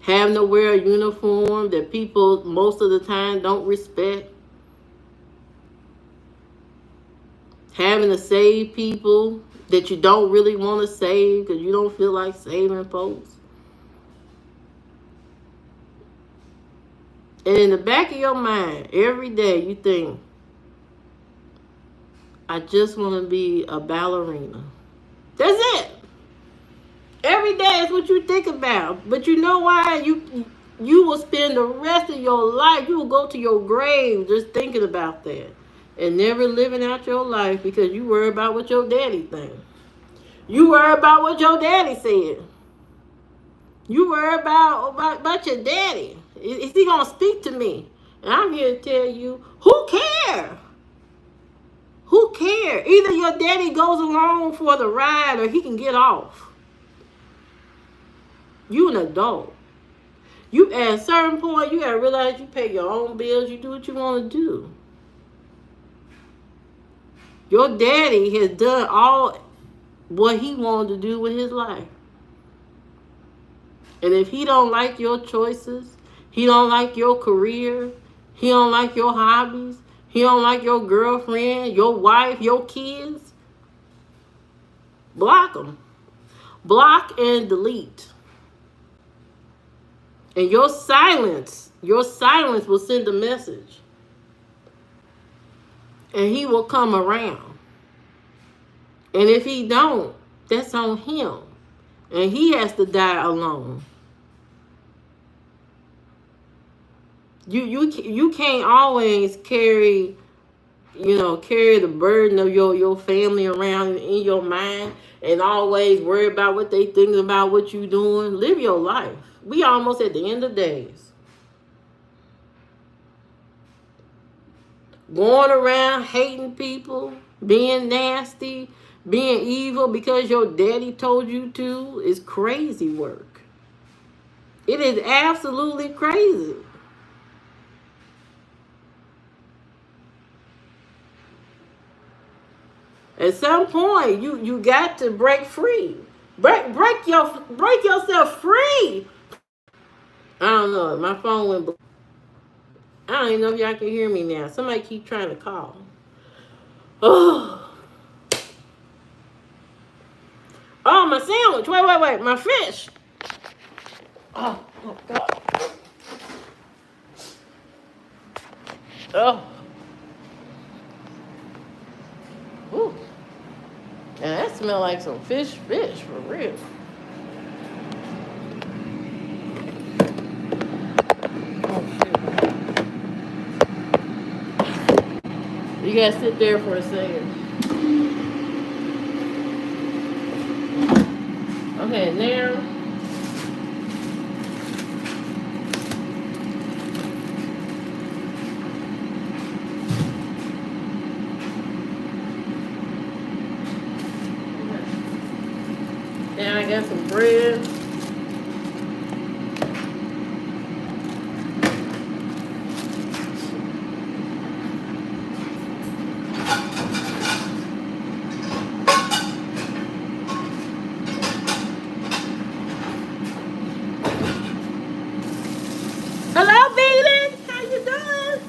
having to wear a uniform that people most of the time don't respect, having to save people that you don't really want to save because you don't feel like saving folks. And in the back of your mind, every day you think, I just want to be a ballerina. That's it. Every day is what you think about. But you know why? You will spend the rest of your life, you will go to your grave just thinking about that. And never living out your life because you worry about what your daddy thinks. You worry about what your daddy said. You worry about your daddy. Is he going to speak to me? And I'm here to tell you, who cares? Who cares? Either your daddy goes along for the ride or he can get off. You an adult. You at a certain point, you gotta realize you pay your own bills. You do what you want to do. Your daddy has done all what he wanted to do with his life. And if he don't like your choices, he don't like your career, he don't like your hobbies, he don't like your girlfriend, your wife, your kids, block them. Block and delete. And your silence will send a message. And he will come around. And if he don't, that's on him. And he has to die alone. You can't always carry the burden of your family around in your mind and always worry about what they think about what you doing. Live your life. We almost at the end of days. Going around hating people, being nasty, being evil because your daddy told you to is crazy work. It is absolutely crazy. At some point, you got to break free. Break yourself free. I don't know. My phone went black. I don't even know if y'all can hear me now. Somebody keep trying to call. Oh, my sandwich. Wait. My fish. Oh, my God. Oh. Ooh. And that smell like some fish for real. You gotta sit there for a second. Okay, now I got some bread. Hello, Beaton. How you doing?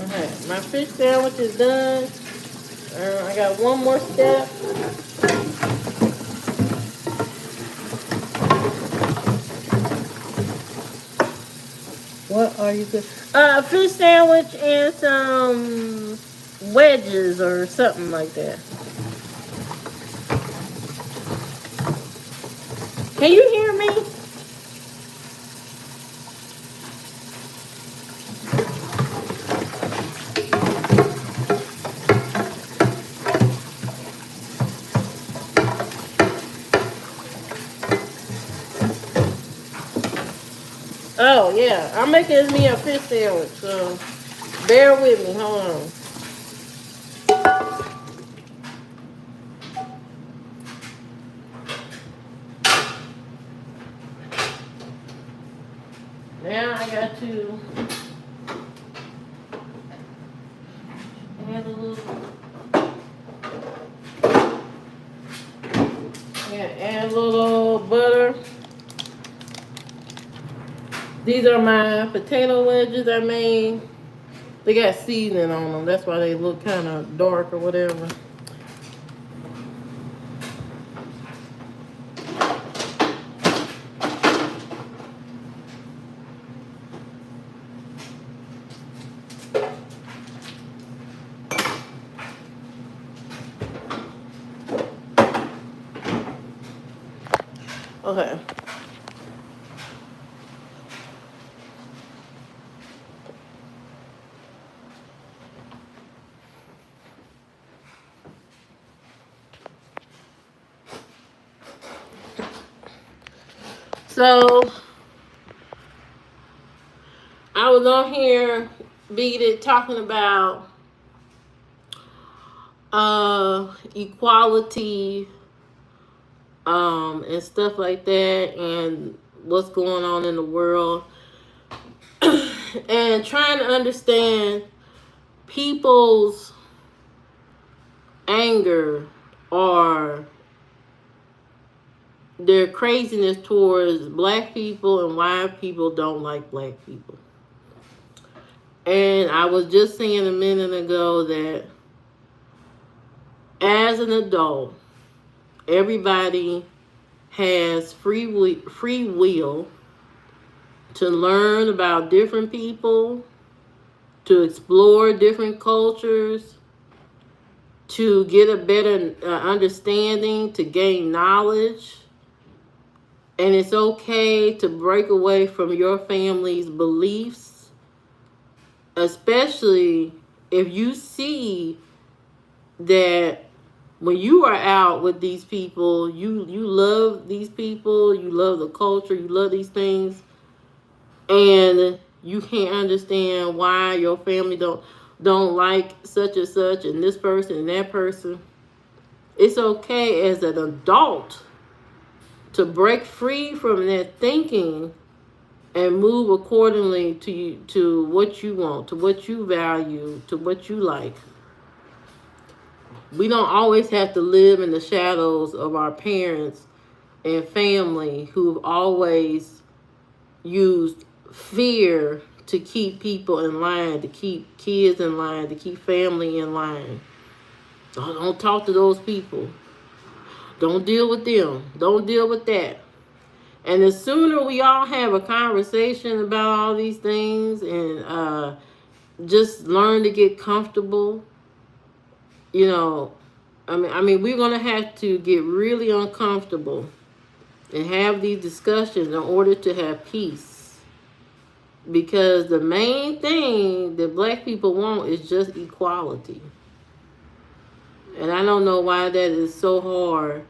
Okay, my fish sandwich is done. I got one more step. What are you good? Fish sandwich and some wedges or something like that. Can you hear me? Oh, yeah. I'm making me a fish sandwich, so bear with me. Hold on. Now I got to add a little, add a little butter. These are my potato wedges I made. They got seasoning on them. That's why they look kind of dark or whatever. Okay. So I was on here, Beat It, talking about equality and stuff like that, and what's going on in the world, and trying to understand people's anger or their craziness towards black people and why people don't like black people. And I was just saying a minute ago that as an adult, everybody has free will to learn about different people, to explore different cultures, to get a better understanding, to gain knowledge. And it's okay to break away from your family's beliefs, especially if you see that when you are out with these people, you love these people, you love the culture, you love these things, and you can't understand why your family don't like such and such and this person and that person. It's okay as an adult to break free from that thinking and move accordingly to what you want, to what you value, to what you like. We don't always have to live in the shadows of our parents and family who've always used fear to keep people in line, to keep kids in line, to keep family in line. Don't talk to those people. Don't deal with them. Don't deal with that. And the sooner we all have a conversation about all these things and just learn to get comfortable, you know, I mean, we're gonna have to get really uncomfortable and have these discussions in order to have peace. Because the main thing that black people want is just equality. And I don't know why that is so hard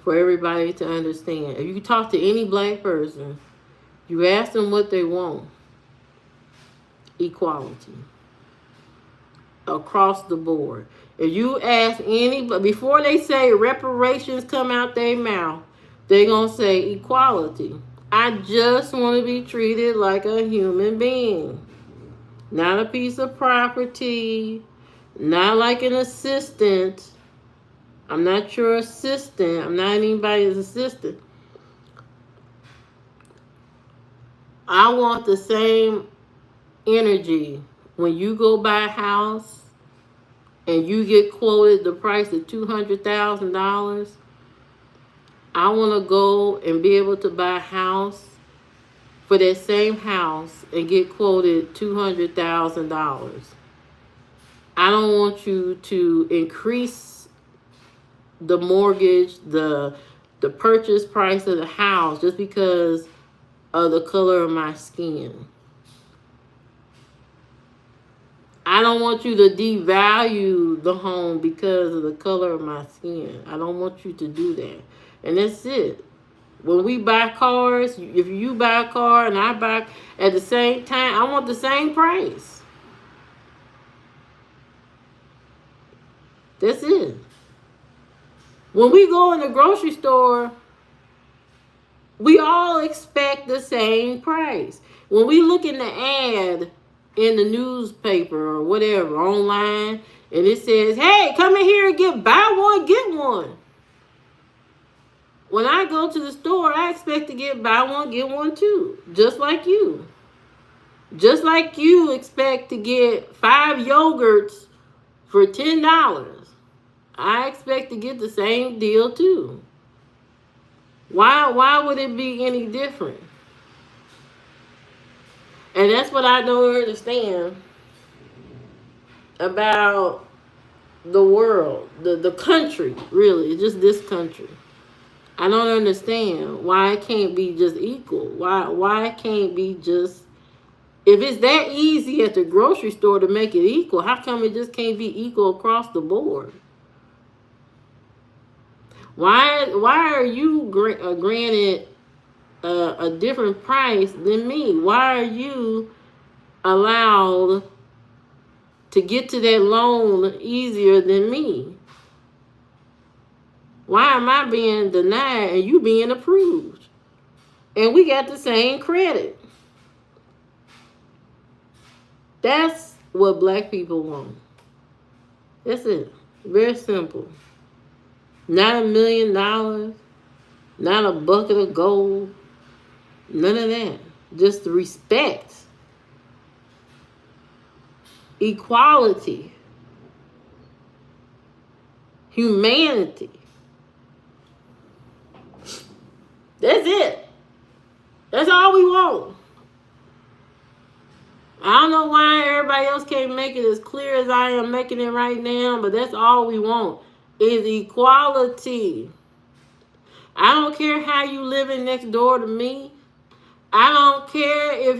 for everybody to understand. If you talk to any black person, you ask them what they want. Equality. Across the board. If you ask anybody, before they say reparations come out their mouth, they're going to say equality. I just want to be treated like a human being. Not a piece of property. Not like an assistant. I'm not your assistant. I'm not anybody's assistant. I want the same energy when you go buy a house and you get quoted the price of $200,000. I want to go and be able to buy a house for that same house and get quoted $200,000. I don't want you to increase the mortgage, the purchase price of the house just because of the color of my skin. I don't want you to devalue the home because of the color of my skin. I don't want you to do that. And that's it. When we buy cars, if you buy a car and I buy at the same time, I want the same price. That's it. When we go in the grocery store, we all expect the same price. When we look in the ad in the newspaper or whatever, online, and it says, hey, come in here and buy one, get one. When I go to the store, I expect to get buy one, get one too. Just like you. Just like you expect to get 5 yogurts for $10. I expect to get the same deal too. Why would it be any different? And that's what I don't understand about the world, the country, really, just this country. I don't understand why it can't be just equal. Why it can't be just, if it's that easy at the grocery store to make it equal, how come it just can't be equal across the board? Why are you granted a different price than me? Why are you allowed to get to that loan easier than me? Why am I being denied and you being approved? And we got the same credit. That's what black people want. That's it. Very simple. Not $1 million, not a bucket of gold, none of that. Just respect, equality, humanity. That's it. That's all we want. I don't know why everybody else can't make it as clear as I am making it right now, but that's all we want is equality. I don't care how you living next door to me. I don't care if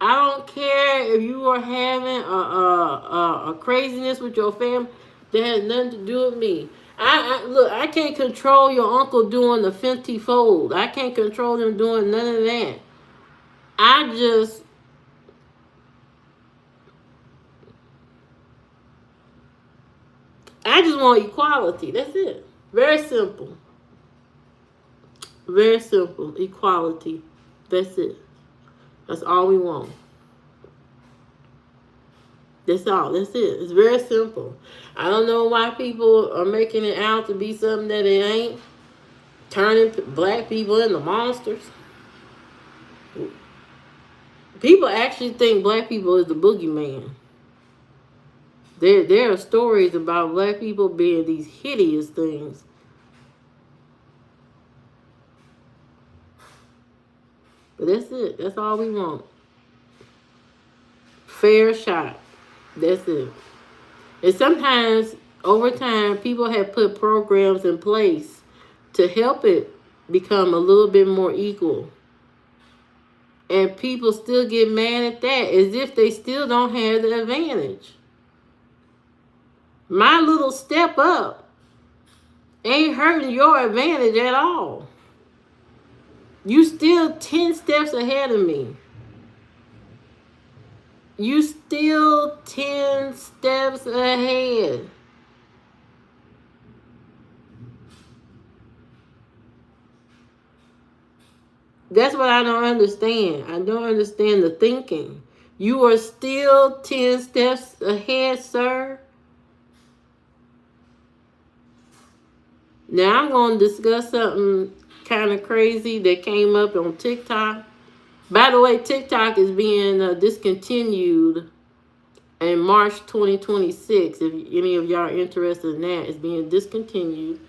I don't care if you are having a craziness with your family. That has nothing to do with me. Look, I can't control your uncle doing the Fenty fold. I can't control him doing none of that. I just want equality. That's it. Very simple. Very simple. Equality. That's it. That's all we want. That's all. That's it. It's very simple. I don't know why people are making it out to be something that it ain't. Turning black people into monsters. People actually think black people is the boogeyman. There are stories about black people being these hideous things. But that's it. That's all we want. Fair shot. That's it. And sometimes, over time, people have put programs in place to help it become a little bit more equal. And people still get mad at that as if they still don't have the advantage. My little step up ain't hurting your advantage at all. You still 10 steps ahead of me. You still 10 steps ahead. That's what I don't understand. I don't understand the thinking. You are still 10 steps ahead, sir. Now I'm going to discuss something kind of crazy that came up on TikTok. By the way, TikTok is being discontinued in March 2026. If any of y'all are interested in that, it's being discontinued.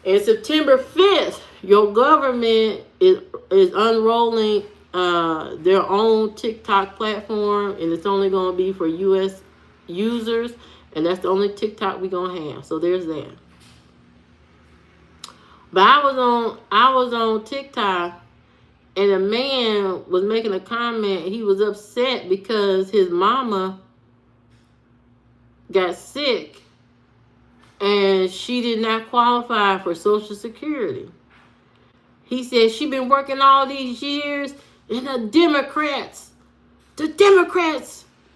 And September 5th, your government is unrolling their own TikTok platform, and it's only going to be for U.S. users, and that's the only TikTok we're going to have. So there's that. But I was on TikTok, and a man was making a comment. He was upset because his mama got sick and she did not qualify for Social Security. He said she been working all these years, and the Democrats,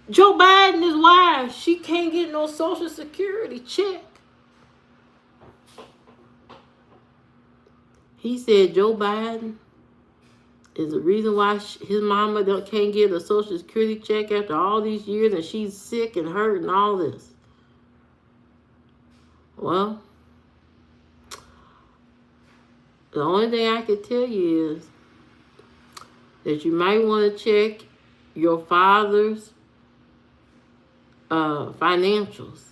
Joe Biden is why she can't get no Social Security check. He said Joe Biden is the reason why his mama can't get a Social Security check after all these years, and she's sick and hurt and all this. Well, the only thing I can tell you is that you might want to check your father's financials,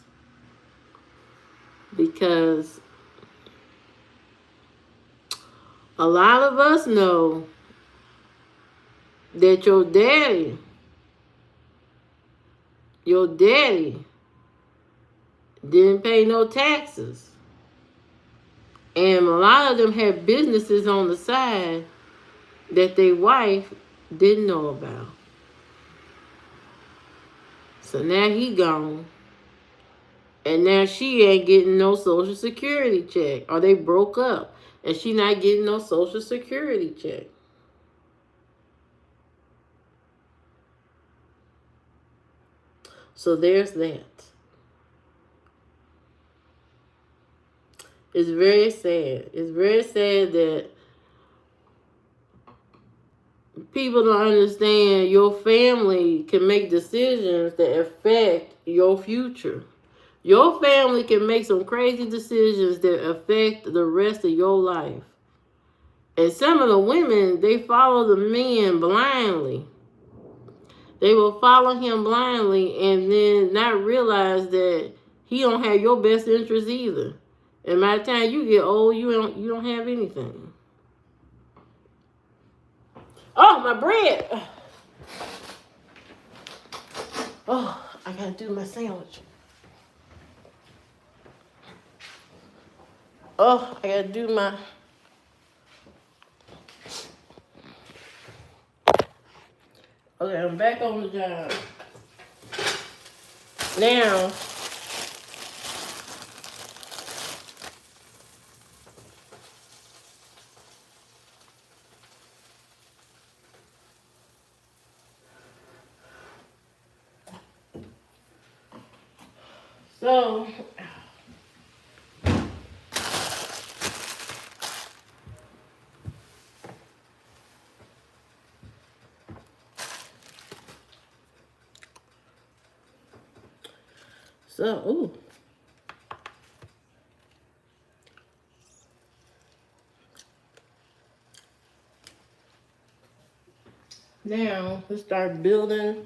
because a lot of us know that your daddy didn't pay no taxes. And a lot of them had businesses on the side that their wife didn't know about. So now he gone. And now she ain't getting no Social Security check. Or they broke up. And she not getting no Social Security check. So there's that. It's very sad. It's very sad that people don't understand your family can make decisions that affect your future. Your family can make some crazy decisions that affect the rest of your life. And some of the women, they follow the men blindly. They will follow him blindly and then not realize that he don't have your best interest either. And by the time you get old, you don't have anything. Oh, my bread. Oh, I gotta do my sandwich. Oh, I gotta do my... Okay, I'm back on the job. Now, so ooh. Now, let's start building.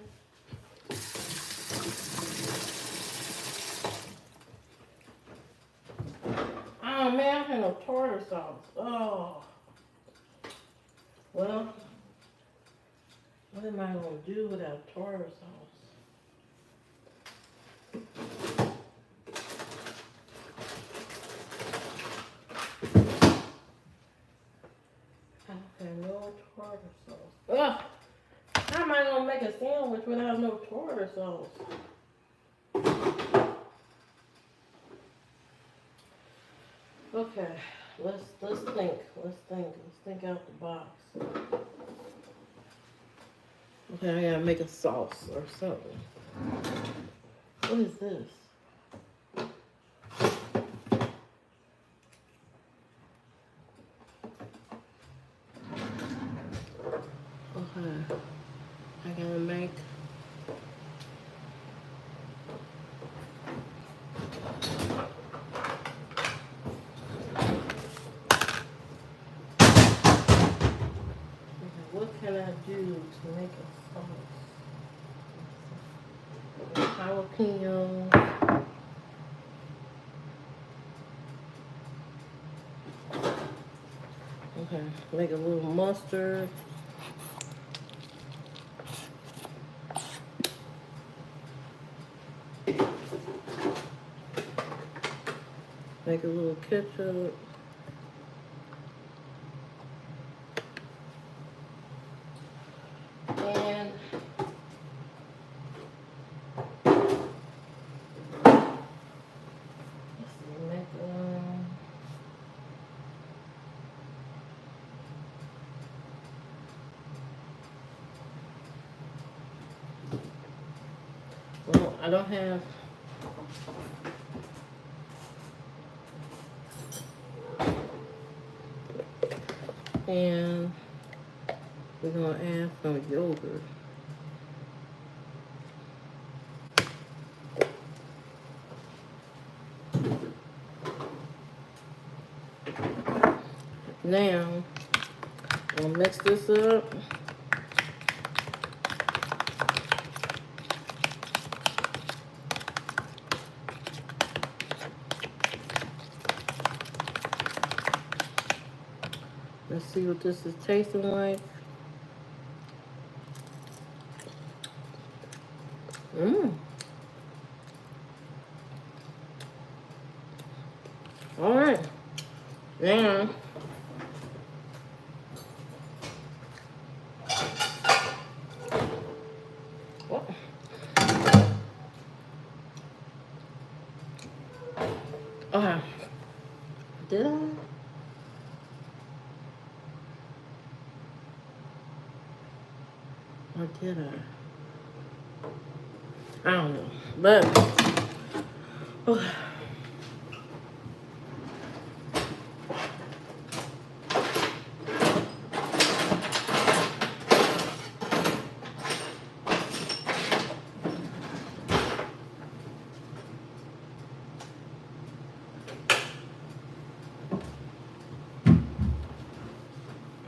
Oh, man, I have no tartar sauce. Oh. Well, what am I going to do without tartar sauce? I have no tartar sauce. Ugh. How am I going to make a sandwich without no tartar sauce? Okay, let's think. Let's think out the box. Okay, I gotta make a sauce or something. What is this? Okay, I gotta make. What can I do to make a sauce? Jalapeno. Okay, make a little mustard. Make a little ketchup. And let's see, Well, I don't have. And we're gonna add some yogurt. Now, I'm gonna mix this up. Let's see what this is tasting like. Mmm. All right. Now, oh, okay. Did I? Or did I don't know. But, okay.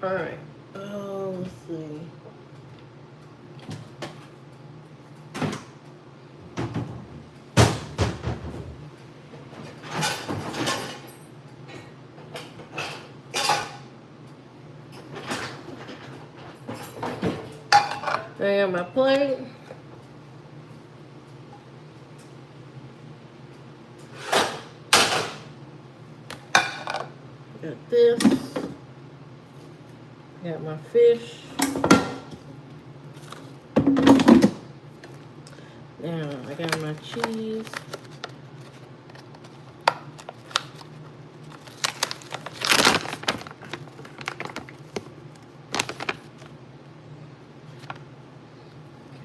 All right. Oh, let's see. There I got my plate. Got this. Got my fish. Now I got my cheese.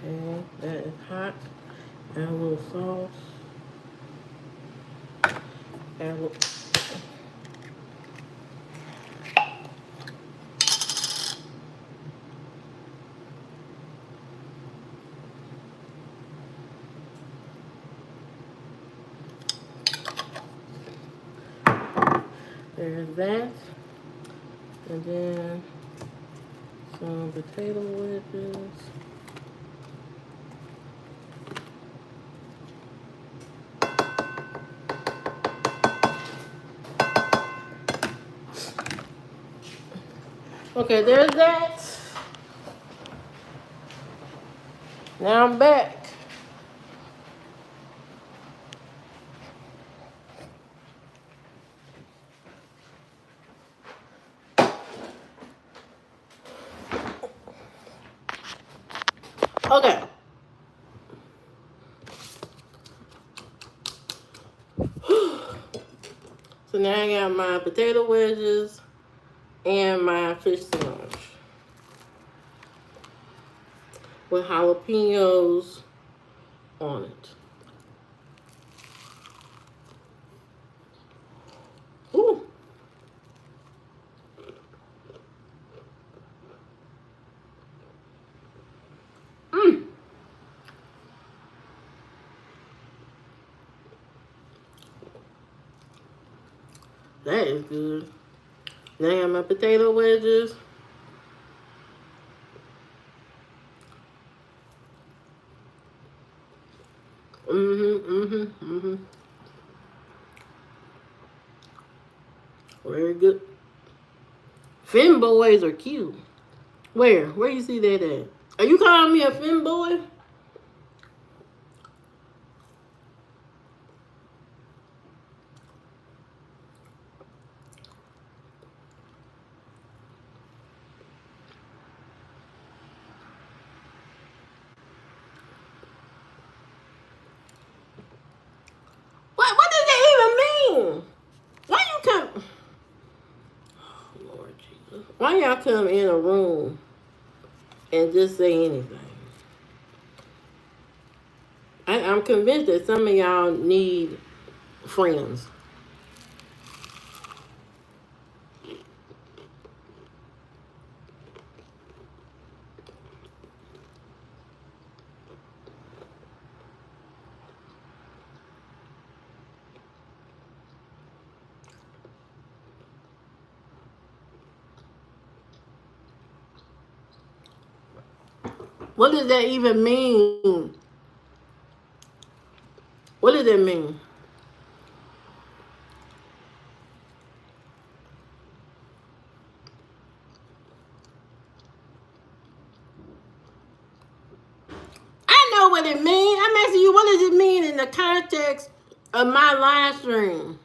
Okay, that is hot. Add a little sauce. Add a little. There's that. And then some potato wedges. Okay, there's that. Now I'm back. Okay. So now I got my potato wedges and my fish sandwich with jalapenos on it. Ooh. Mmm. That is good. Now I got my potato wedges. Very good. Fin boys are cute. Where? Where you see that at? Are you calling me a fin boy? What does that even mean? Why you come? Oh, Lord Jesus. Why y'all come in a room and just say anything? I I'm convinced that some of y'all need friends. What does that even mean? What does that mean? I know what it means. I'm asking you, what does it mean in the context of my live stream?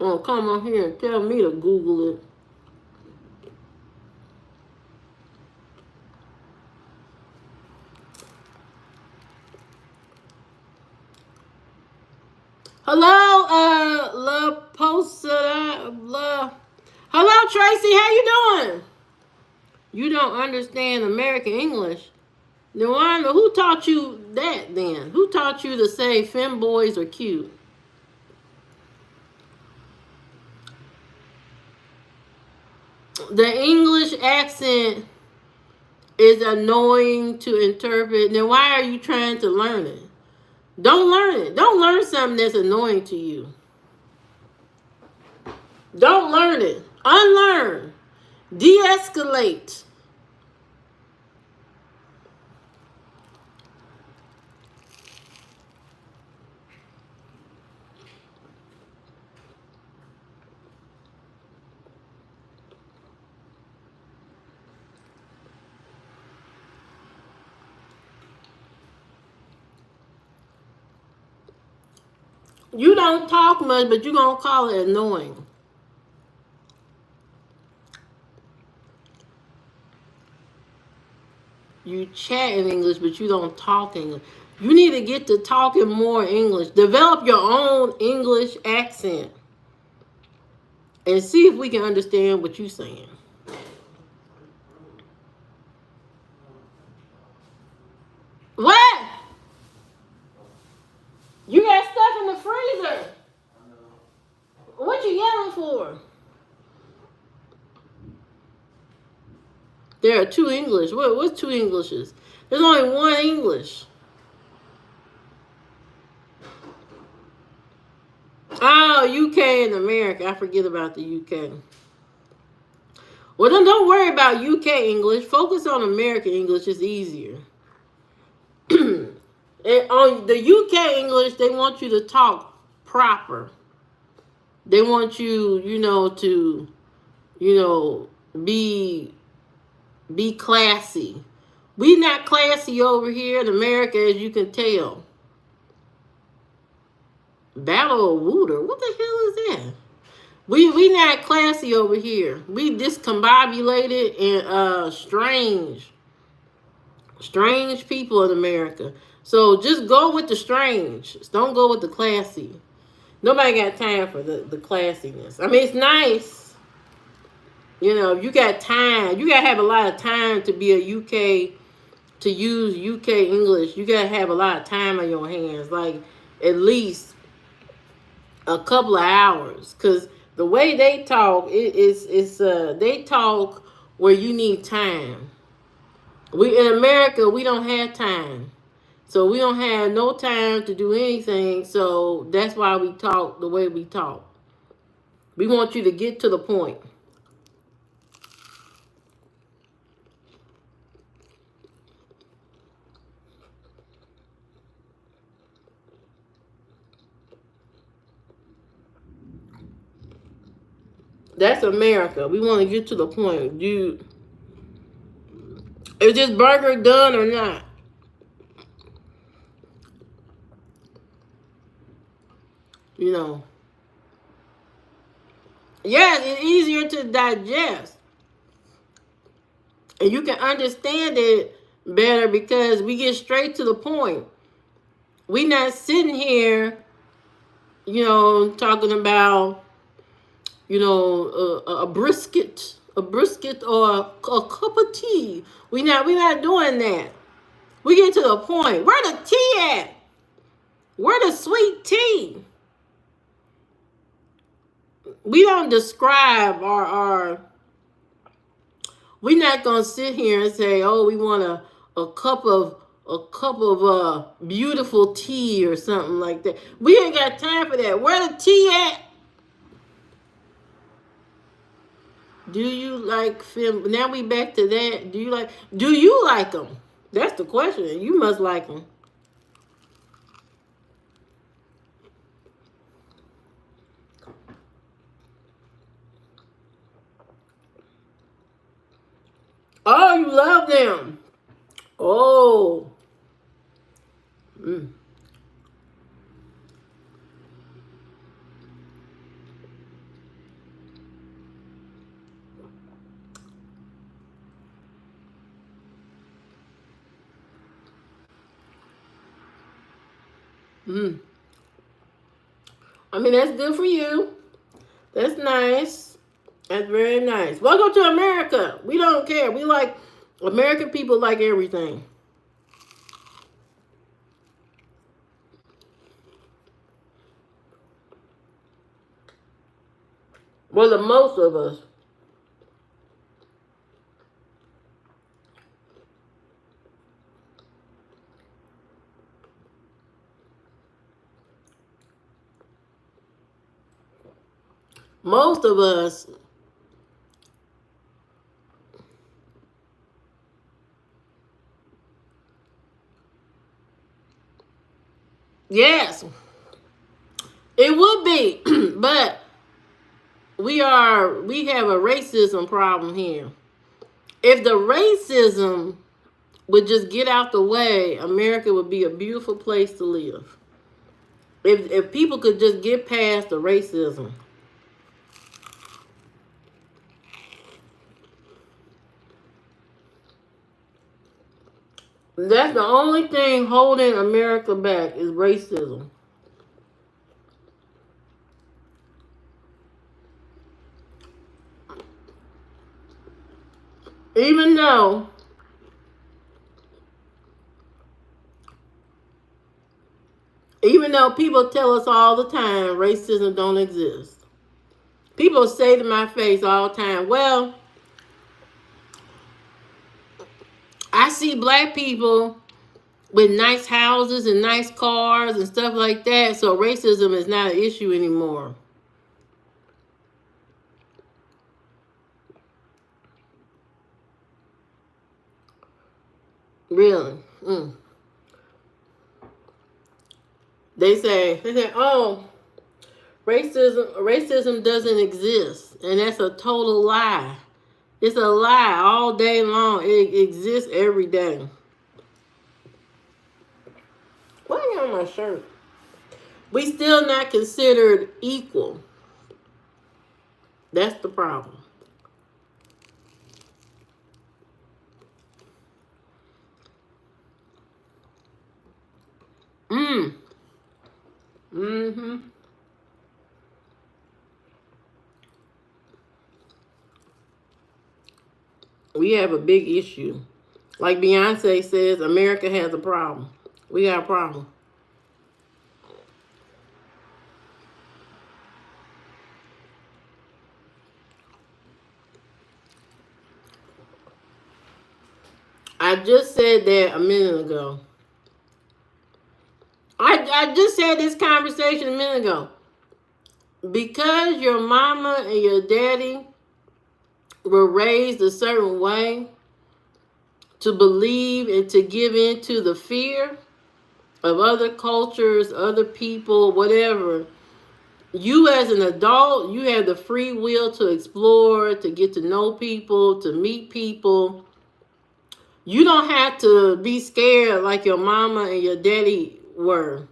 Oh, come on here and tell me to Google it. Hello, La Posa, La. Hello, Tracy. How you doing? You don't understand American English. Then who taught you that then? Who taught you to say femboys are cute? The English accent is annoying to interpret. Then why are you trying to learn it? Don't learn it. Don't learn something that's annoying to you. Don't learn it. Unlearn. De-escalate. You don't talk much, but you're going to call it annoying. You chat in English, but you don't talk English. You need to get to talking more English. Develop your own English accent. And see if we can understand what you're saying. What? You got stuff in the freezer. What you yelling for? There are two English. What's two Englishes? There's only one English. Oh, UK and America. I forget about the UK. Well, then don't worry about UK English. Focus on American English. It's easier. On the UK English, they want you to talk proper. They want you, to, be classy. We not classy over here in America, as you can tell. Battle of Wooter. What the hell is that? We not classy over here. We discombobulated and strange people in America. So just go with the strange. Don't go with the classy. Nobody got time for the classiness. I mean, it's nice. You got time. You got to have a lot of time to be a UK, to use UK English. You got to have a lot of time on your hands. Like, at least a couple of hours. Because the way they talk, they talk where you need time. We in America, we don't have time. So we don't have no time to do anything. So that's why we talk the way we talk. We want you to get to the point. That's America. We want to get to the point. Dude, is this burger done or not? Yeah, it's easier to digest. And you can understand it better because we get straight to the point. We not sitting here, talking about, a brisket a brisket or a cup of tea. We not doing that. We get to the point. Where the tea at? Where the sweet tea? We don't describe our we're not gonna sit here and say, oh, we want a cup of beautiful tea or something like that. We ain't got time for that. Where the tea at? Do you like film? Now we back to that. Do you like them? That's the question. You must like them. Oh, you love them. Oh. Mm. Mm. I mean, that's good for you. That's nice. That's very nice. Welcome to America. We don't care. We like American people like everything. Well, the most of us. Most of us. Yes, it would be, but we have a racism problem here. If the racism would just get out the way, America would be a beautiful place to live. If people could just get past the racism. That's the only thing holding America back is racism. Even though even though people tell us all the time racism don't exist. People say to my face all the time, well, I see black people with nice houses and nice cars and stuff like that, so racism is not an issue anymore. Really. Mm. They say, oh, racism doesn't exist, and that's a total lie. It's a lie all day long. It exists every day. Why are you on my shirt? We still not considered equal. That's the problem. Mm. Mm-hmm. We have a big issue. Like Beyonce says, America has a problem. We got a problem. I just said that a minute ago. I just had this conversation a minute ago. Because your mama and your daddy were raised a certain way to believe and to give in to the fear of other cultures, other people, whatever, you as an adult, you have the free will to explore, to get to know people, to meet people. You don't have to be scared like your mama and your daddy were.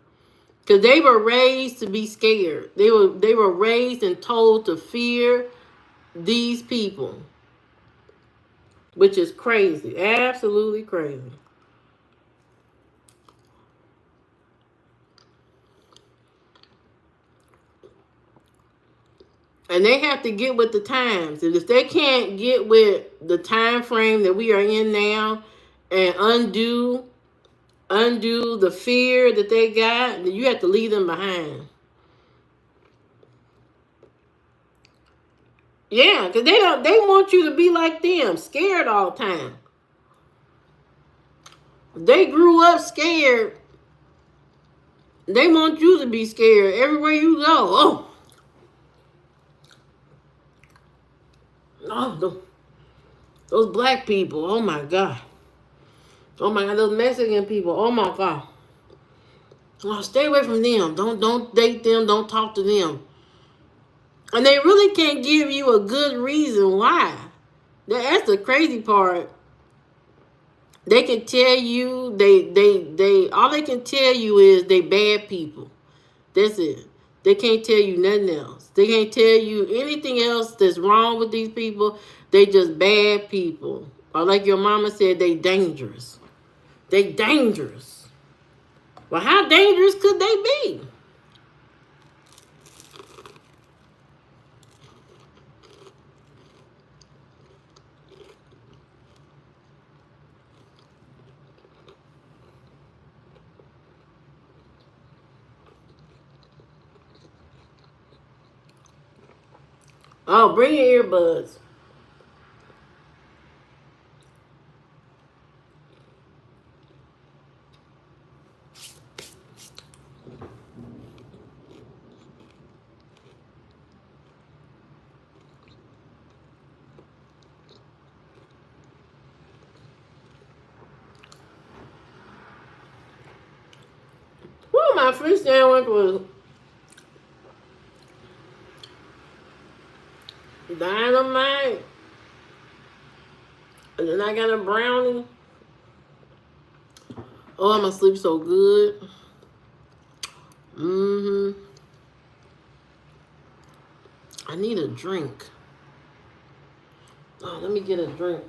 Because they were raised to be scared. They were raised and told to fear these people, which is crazy. Absolutely crazy. And they have to get with the times. And if they can't get with the time frame that we are in now and undo the fear that they got, then you have to leave them behind. Yeah, because they want you to be like them, scared all the time. They grew up scared. They want you to be scared everywhere you go. Those black people. Oh my God. Oh my God. Those Mexican people. Oh my God. Oh, stay away from them. Don't date them. Don't talk to them. And they really can't give you a good reason why. That's the crazy part. They can tell you they all they can tell you is they bad people. That's it. They can't tell you nothing else. They can't tell you anything else that's wrong with these people. They just bad people. Or like your mama said, they dangerous. They dangerous. Well, how dangerous could they be? Oh, bring your earbuds. Well, my fish sandwich was dynamite. And then I got a brownie. Oh, I'm gonna sleep so good. I need a drink. Oh, let me get a drink.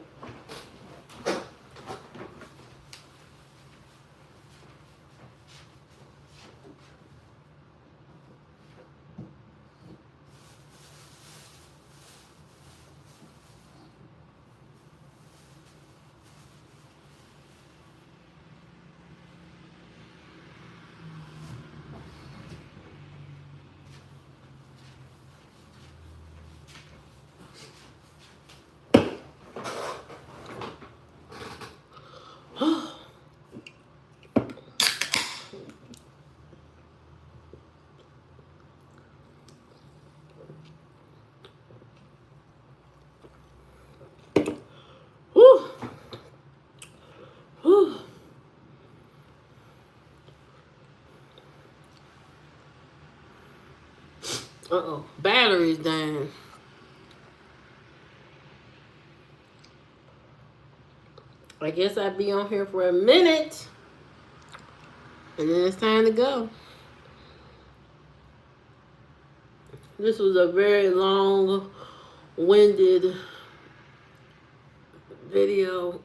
Whew. Whew. Uh-oh. Battery's down. I guess I'll be on here for a minute. And then it's time to go. This was a very long-winded video.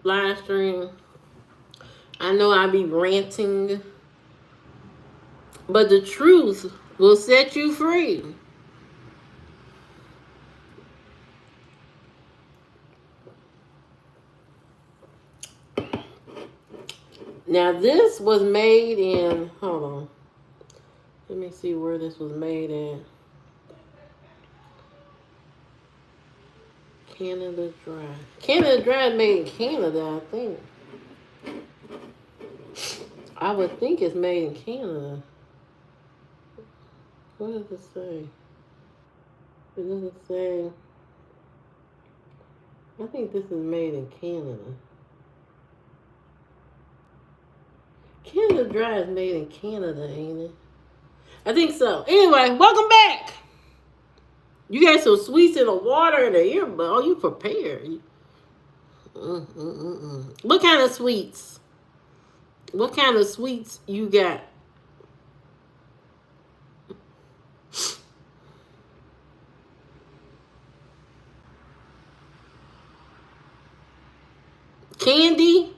Live stream. I know I be ranting. But the truth will set you free. Now this was made in, hold on. Let me see where this was made in. Canada Dry. Canada Dry is made in Canada, I think. I would think it's made in Canada. What does it say? It doesn't say. I think this is made in Canada. Canada Dry is made in Canada, ain't it? I think so. Anyway, welcome back. You got some sweets in the water in the earbud. Oh, you prepared. What kind of sweets? What kind of sweets you got? Candy?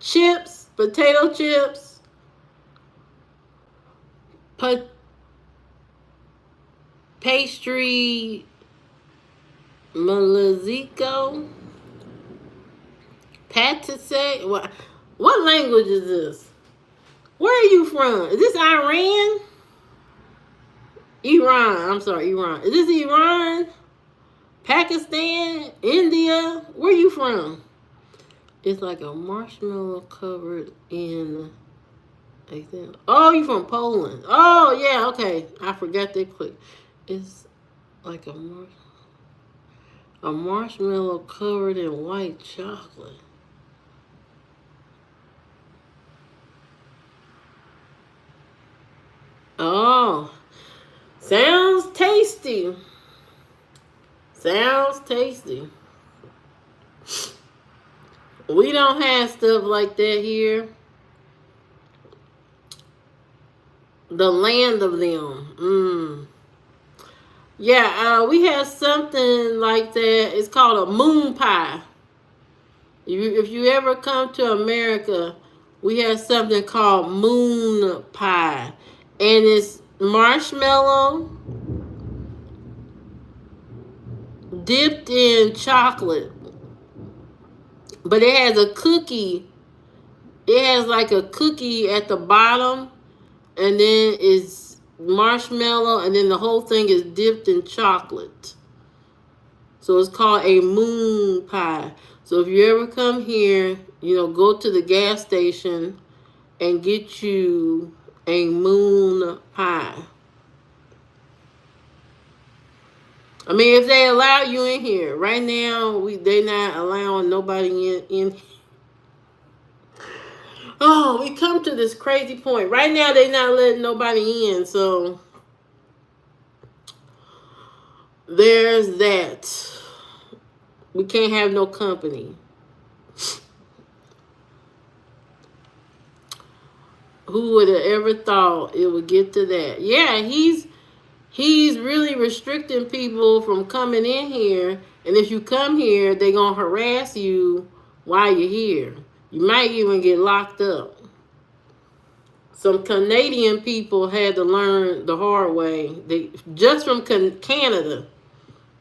Chips? Potato chips? Pastry Malazico. Patisserie. What language is this? Where are you from? Is this Iran? Iran. I'm sorry, Iran. Is this Iran? Pakistan? India? Where are you from? It's like a marshmallow covered in. Oh, you from Poland? Oh yeah, okay. I forgot that quick. It's like a marshmallow covered in white chocolate. Oh, sounds tasty. Sounds tasty. We don't have stuff like that here. The land of them. Yeah, we have something like that. It's called a moon pie. If you ever come to America, we have something called moon pie. And it's marshmallow dipped in chocolate. But it has a cookie. It has like a cookie at the bottom. And then it's marshmallow. And then the whole thing is dipped in chocolate. So it's called a moon pie. So if you ever come here, go to the gas station and get you a moon pie. I mean, if they allow you in here. Right now, they not allowing nobody in. Oh, we come to this crazy point. Right now, they not letting nobody in. So there's that. We can't have no company. Who would have ever thought it would get to that? Yeah, he's really restricting people from coming in here. And if you come here, they're going to harass you while you're here. You might even get locked up. Some Canadian people had to learn the hard way. They just from Canada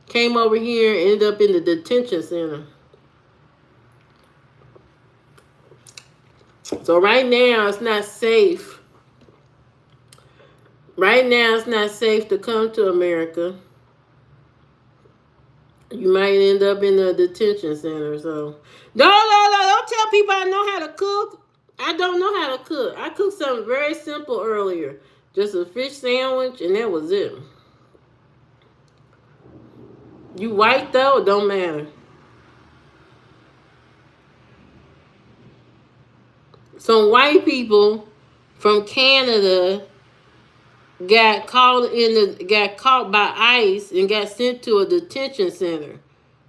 came over here and ended up in the detention center. So right now, it's not safe. Right now, it's not safe to come to America. You might end up in a detention center. So, don't tell people I know how to cook. I don't know how to cook. I cooked something very simple earlier. Just a fish sandwich, and that was it. You white, though, it don't matter. Some white people from Canada got caught by ICE and got sent to a detention center.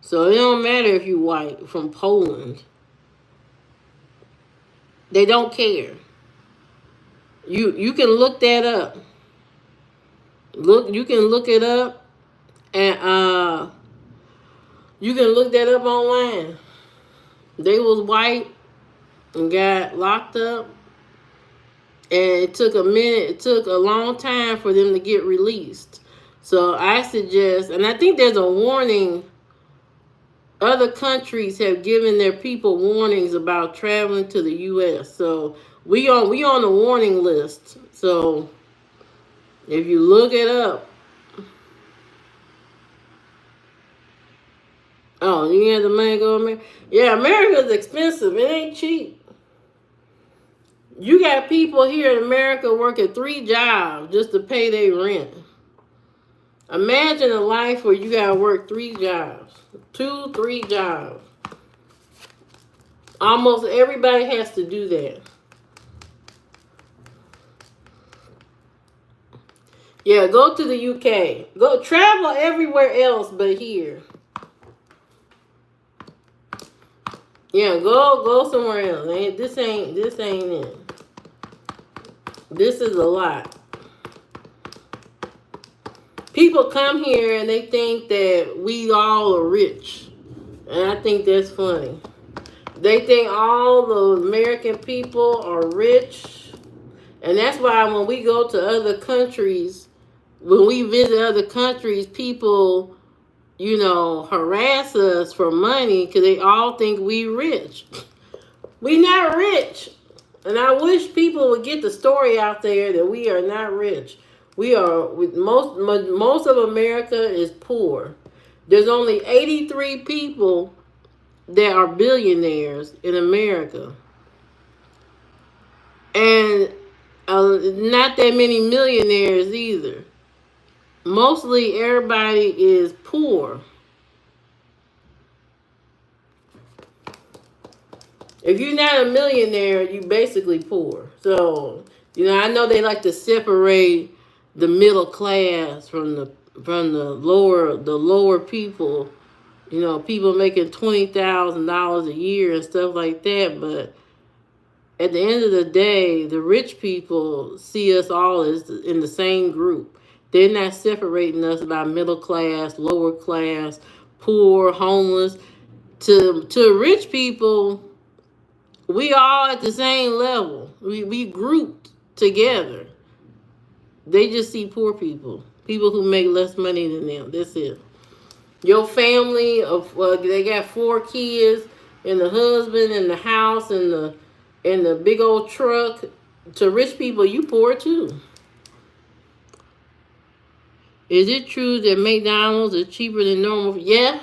So it don't matter if you white from Poland. They don't care. You can look that up. You can look it up, and you can look that up online. They was white and got locked up. And it took a minute, it took a long time for them to get released. So I suggest, and I think there's a warning, other countries have given their people warnings about traveling to the U.S. So we on the warning list. So if you look it up. Oh, you have the money to go to America? Yeah, America's expensive. It ain't cheap. You got people here in America working 3 jobs just to pay their rent. Imagine a life where you gotta work 3 jobs. 2, 3 jobs. Almost everybody has to do that. Yeah, go to the UK. Go travel everywhere else but here. Yeah, go somewhere else. This ain't it. This is a lot. People come here and they think that we all are rich. And I think that's funny. They think all the American people are rich. And that's why when we go to other countries, when we visit other countries, people, harass us for money because they all think we rich. We not rich. And I wish people would get the story out there that we are not rich. We are, with most of America is poor. There's only 83 people that are billionaires in America. And not that many millionaires either. Mostly everybody is poor. If you're not a millionaire, you basically poor. So, I know they like to separate the middle class from the lower people. People making $20,000 a year and stuff like that. But at the end of the day, the rich people see us all as in the same group. They're not separating us by middle class, lower class, poor, homeless. To rich people, we all at the same level. We grouped together. They just see poor people, people who make less money than them. That's it. Your family of they got 4 kids and the husband and the house and the big old truck. To rich people, you poor too. Is it true that McDonald's is cheaper than normal? Yeah.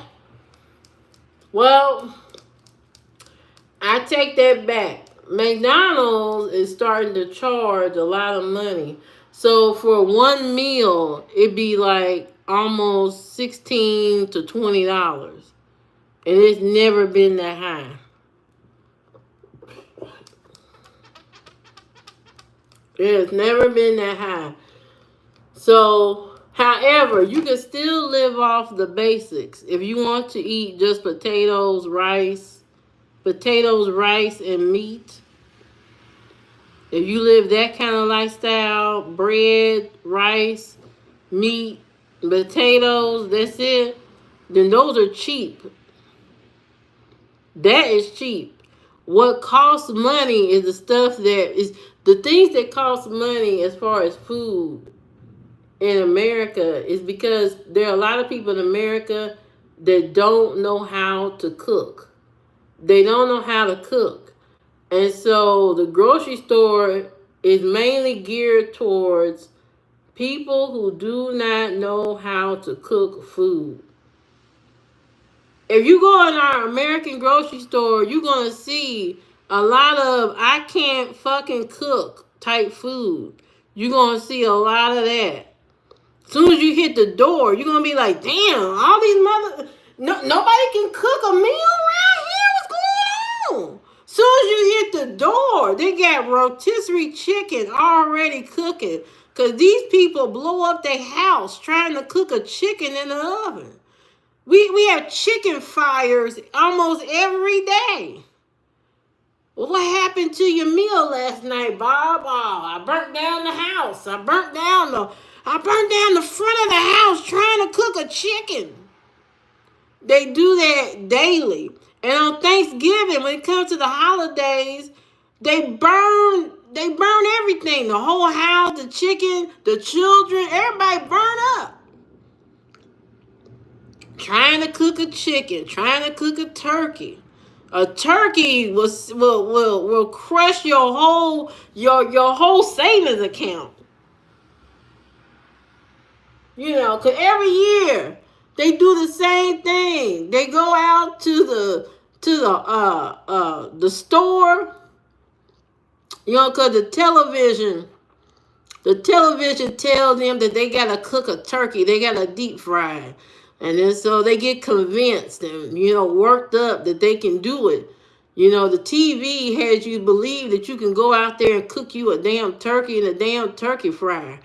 Well, I take that back. McDonald's is starting to charge a lot of money. So for one meal, it'd be like almost $16 to $20. And it's never been that high. It's never been that high. So, however, you can still live off the basics. If you want to eat just potatoes, rice, and meat. If you live that kind of lifestyle, bread, rice, meat, potatoes, that's it, then those are cheap. That is cheap. What costs money is the stuff that is the things that cost money as far as food in America is because there are a lot of people in America that don't know how to cook. They don't know how to cook. And so the grocery store is mainly geared towards people who do not know how to cook food. If you go in our American grocery store, you're going to see a lot of I can't fucking cook type food. You're going to see a lot of that. As soon as you hit the door, you're going to be like, damn, all these nobody can cook a meal around here? What's going on? As soon as you hit the door, they got rotisserie chicken already cooking. Because these people blow up their house trying to cook a chicken in the oven. We have chicken fires almost every day. Well, what happened to your meal last night, Bob? Oh, I burnt down the house. I burnt down the front of the house trying to cook a chicken. They do that daily. And on Thanksgiving, when it comes to the holidays, they burn everything. The whole house, the chicken, the children, everybody burn up. Trying to cook a chicken, trying to cook a turkey. A turkey will crush your whole savings account. Cause every year they do the same thing. They go out to the store. Cause the television tells them that they gotta cook a turkey. They gotta deep fry. And then so they get convinced and, worked up that they can do it. The TV has you believe that you can go out there and cook you a damn turkey in a damn turkey fryer.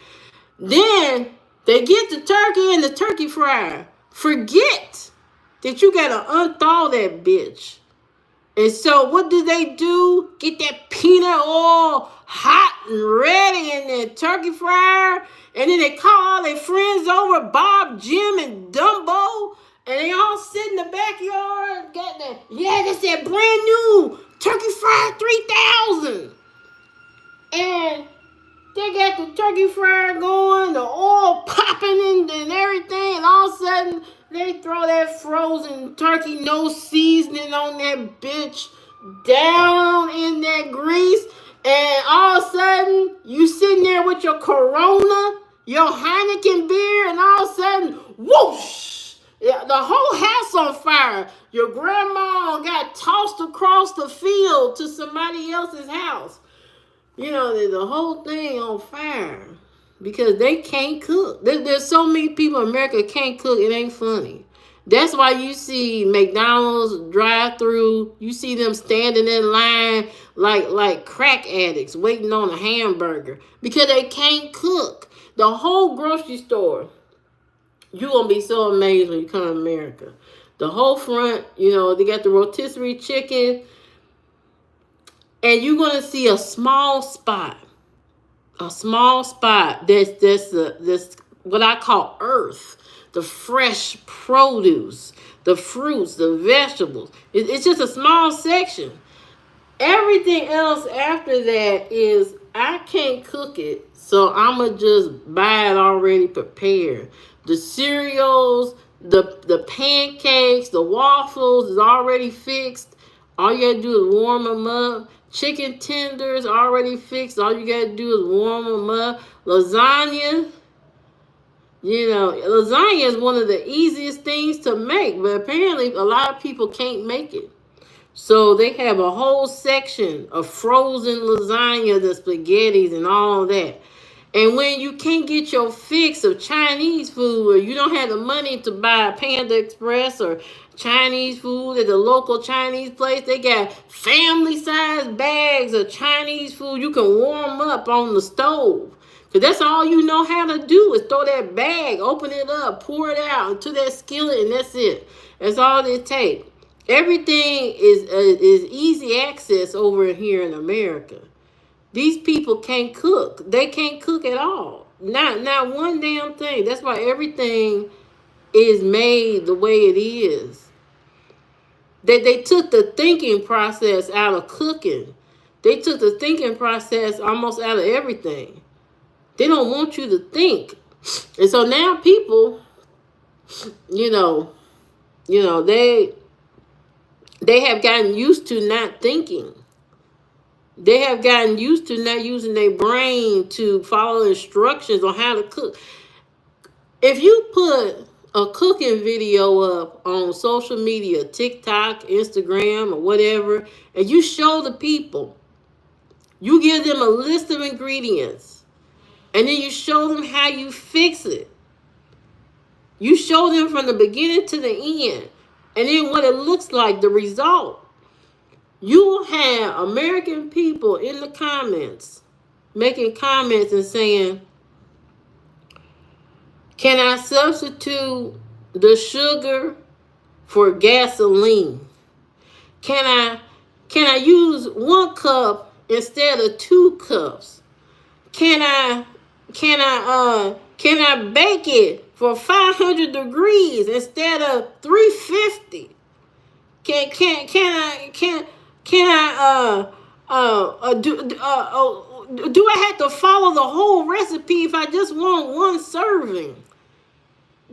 Then they get the turkey in the turkey fryer. Forget that you got to unthaw that bitch. And so what do? Get that peanut oil hot and ready in that turkey fryer. And then they call all their friends over, Bob, Jim, and Dumbo. And they all sit in the backyard. That's that brand new turkey fryer 3000. And They got the turkey fryer going, the oil popping and everything, and all of a sudden they throw that frozen turkey, no seasoning on that bitch, down in that grease, and all of a sudden you sitting there with your Corona, your Heineken beer, and all of a sudden, whoosh! Yeah, the whole house on fire. Your grandma got tossed across the field to somebody else's house. You know, the whole thing on fire because they can't cook. There's so many people in America can't cook. It ain't funny. That's why you see McDonald's drive-through. You see them standing in line like crack addicts waiting on a hamburger because they can't cook. The whole grocery store, you're gonna be so amazed when you come to America. The whole front, you know, they got the rotisserie chicken, and you're gonna see a small spot that's this what I call earth, the fresh produce, the fruits, the vegetables. It's just a small section. Everything else after that is I can't cook it, so I'ma just buy it already prepared. The cereals, the pancakes, the waffles is already fixed. All you gotta do is warm them up. Chicken tenders already fixed. All you gotta do is warm them up. Lasagna, you know, lasagna is one of the easiest things to make, but apparently a lot of people can't make it. So they have a whole section of frozen lasagna, the spaghettis, and all that. And when you can't get your fix of Chinese food, or you don't have the money to buy Panda Express or Chinese food at the local Chinese place, they got family-sized bags of Chinese food you can warm up on the stove. Because that's all you know how to do is throw that bag, open it up, pour it out into that skillet, and that's it. That's all it takes. Everything is easy access over here in America. These people can't cook. They can't cook at all. Not one damn thing. That's why everything is made the way it is. They took the thinking process out of cooking. They took the thinking process almost out of everything. They don't want you to think. And so now people, you know, they have gotten used to not thinking. They have gotten used to not using their brain to follow instructions on how to cook. If you put a cooking video up on social media, TikTok, Instagram, or whatever, and you show the people, you give them a list of ingredients, and then you show them how you fix it. You show them from the beginning to the end, and then what it looks like, the result. You will have American people in the comments making comments and saying, can I substitute the sugar for gasoline? Can I use 1 cup instead of 2 cups? Can I bake it for 500 degrees instead of 350? Do I have to follow the whole recipe if I just want 1 serving?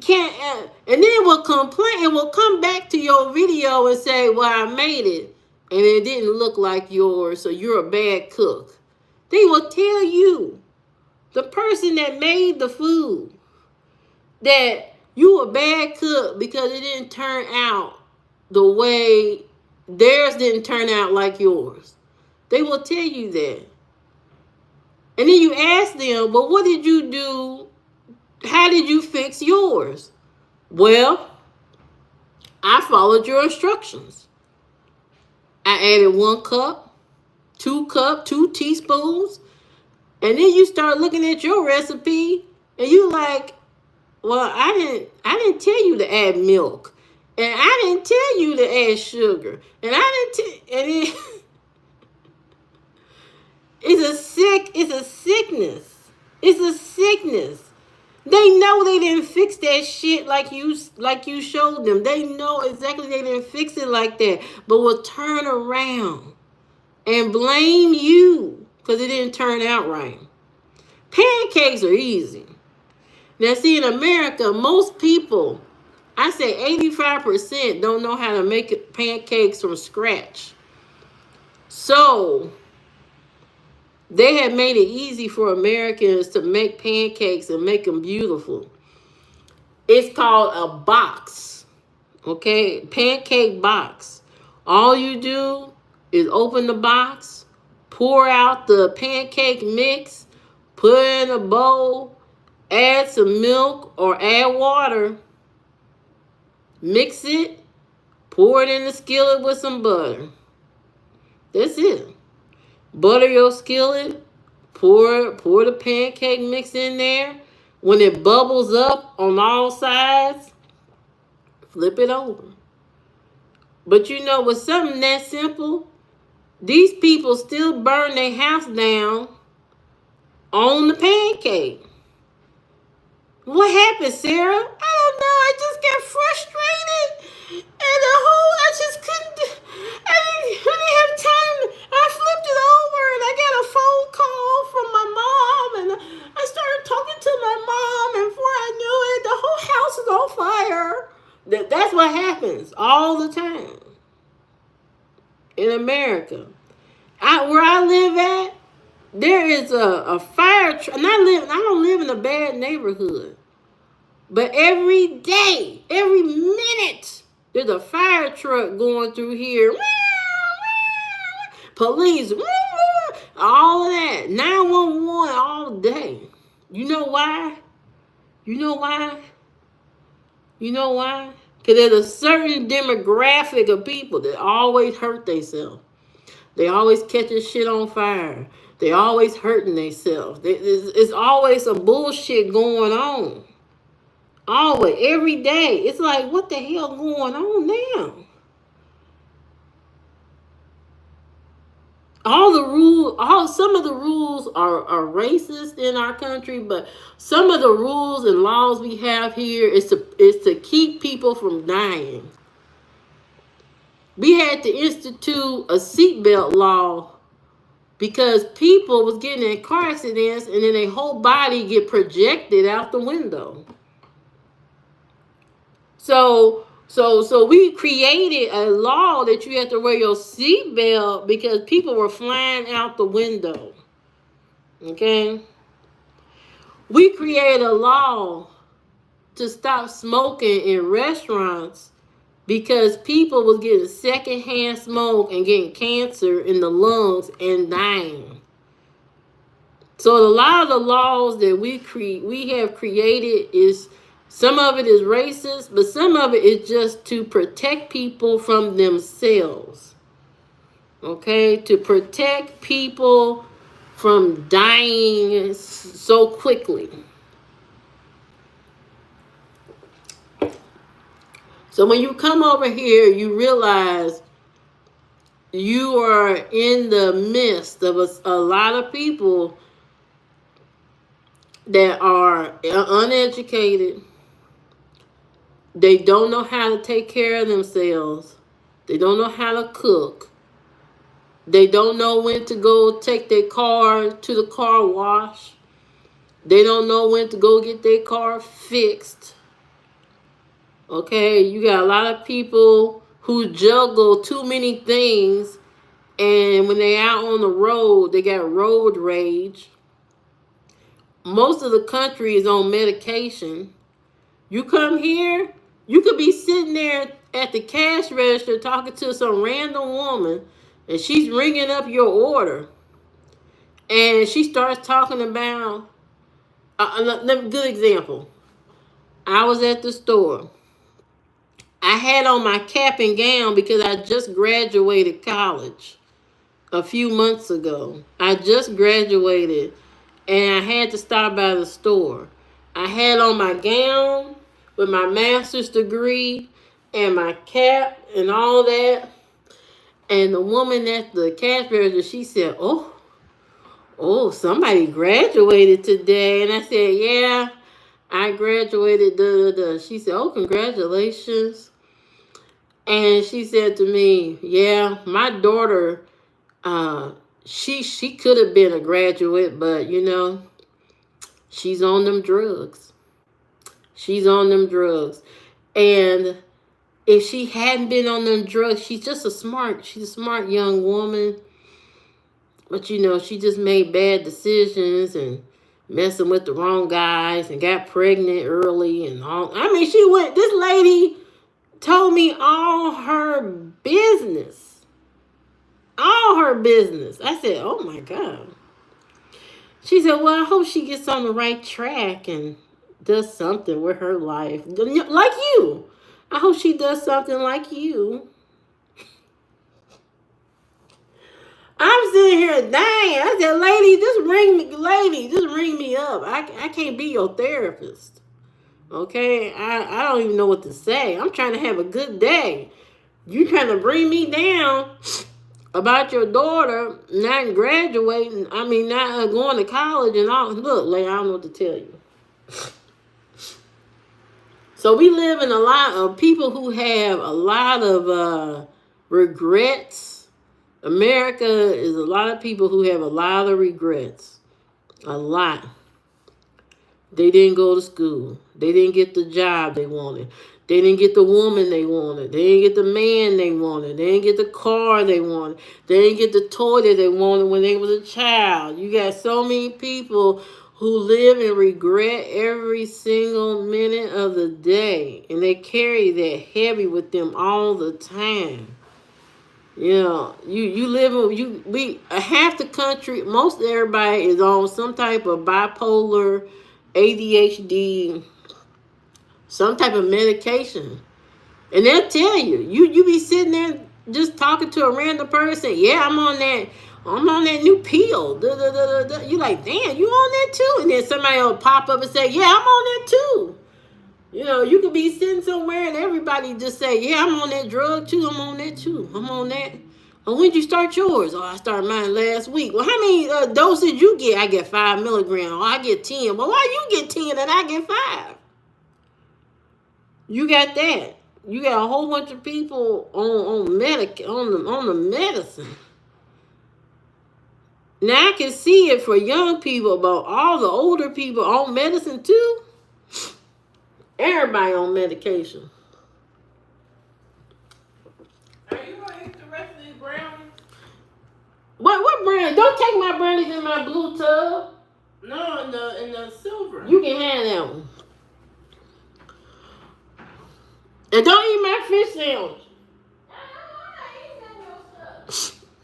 And then it will complain. It will come back to your video and say, well, I made it and it didn't look like yours, so you're a bad cook. They will tell you, the person that made the food, that you a bad cook because it didn't turn out the way theirs didn't turn out like yours. They will tell you that. And then you ask them, but what did you do? How did you fix yours? Well, I followed your instructions. I added 1 cup, 2 teaspoons. And then you start looking at your recipe and you like, well, I didn't tell you to add milk. And I didn't tell you to add sugar. And it's a sickness. It's a sickness. They know they didn't fix that shit like you showed them. They know exactly they didn't fix it like that. But will turn around and blame you because it didn't turn out right. Pancakes are easy. Now, see, in America, most people, I say 85% don't know how to make pancakes from scratch. So, they have made it easy for Americans to make pancakes and make them beautiful. It's called a box, okay? Pancake box. All you do is open the box, pour out the pancake mix, put it in a bowl, add some milk or add water, mix it, pour it in the skillet with some butter. That's it. Butter your skillet, pour the pancake mix in there. When it bubbles up on all sides, flip it over. But you know, with something that simple, these people still burn their house down on the pancake. What happened, Sarah? I don't know. I just got frustrated. And I just couldn't, I didn't have time. I flipped it over and I got a phone call from my mom. And I started talking to my mom. And before I knew it, the whole house is on fire. That's what happens all the time in America. Where I live at, there is a fire truck. And I don't live in a bad neighborhood. But every day, every minute, there's a fire truck going through here. Police, all of that. 911 all day. You know why? You know why? You know why? Because there's a certain demographic of people that always hurt themselves. They always catching shit on fire. They always hurting themselves. It's always some bullshit going on. Always, every day. It's like, what the hell going on now? Some of the rules are racist in our country, but some of the rules and laws we have here is to keep people from dying. We had to institute a seatbelt law because people was getting in car accidents and then their whole body get projected out the window. So we created a law that you have to wear your seatbelt because people were flying out the window. Okay? We created a law to stop smoking in restaurants because people was getting secondhand smoke and getting cancer in the lungs and dying. So a lot of the laws that we have created is, some of it is racist, but some of it is just to protect people from themselves. Okay? To protect people from dying so quickly. So when you come over here, you realize you are in the midst of a lot of people that are uneducated. They don't know how to take care of themselves. They don't know how to cook. They don't know when to go take their car to the car wash. They don't know when to go get their car fixed. Okay, you got a lot of people who juggle too many things, and when they're out on the road, they got road rage. Most of the country is on medication. You come here, you could be sitting there at the cash register talking to some random woman, and she's ringing up your order, and she starts talking about, good example. I was at the store. I had on my cap and gown because I just graduated college a few months ago. I just graduated and I had to stop by the store. I had on my gown with my master's degree and my cap and all that. And the woman at the cash register, she said, oh, somebody graduated today. And I said, yeah, I graduated, She said, oh, congratulations. And she said to me, yeah, my daughter, she could have been a graduate, but She's on them drugs. She's on them drugs. And if she hadn't been on them drugs, she's a smart young woman. But she just made bad decisions and messing with the wrong guys and got pregnant early and all. I mean, this lady told me all her business. All her business. I said, oh my God. She said, well, I hope she gets on the right track and does something with her life. Like you. I hope she does something like you. I'm sitting here dying. I said, lady, just ring me up. I can't be your therapist. Okay? I don't even know what to say. I'm trying to have a good day. You trying to bring me down about your daughter not graduating, not going to college and all. Look, lady, I don't know what to tell you. So we live in a lot of people who have a lot of regrets. America is a lot of people who have a lot of regrets. A lot. They didn't go to school. They didn't get the job they wanted. They didn't get the woman they wanted. They didn't get the man they wanted. They didn't get the car they wanted. They didn't get the toy that they wanted when they was a child. You got so many people who live in regret every single minute of the day. And they carry that heavy with them all the time. You live in half the country, most everybody is on some type of bipolar, ADHD, some type of medication. And they'll tell you. You be sitting there just talking to a random person. Yeah, I'm on that new pill. You like, damn, you on that too? And then somebody will pop up and say, yeah, I'm on that too. You could be sitting somewhere and everybody just say, yeah, I'm on that drug too. I'm on that too. I'm on that. Oh, when did you start yours? Oh, I started mine last week. Well, how many doses you get? I get 5 milligrams. Oh, I get 10. Well, why you get 10 and I get 5? You got that. You got a whole bunch of people on the medicine. Now I can see it for young people, but all the older people on medicine too. Everybody on medication. Are you gonna eat the rest of these brownies? What brownies? Don't take my brownies in my blue tub. No, in the silver. You can have that one. And don't eat my fish sandwich.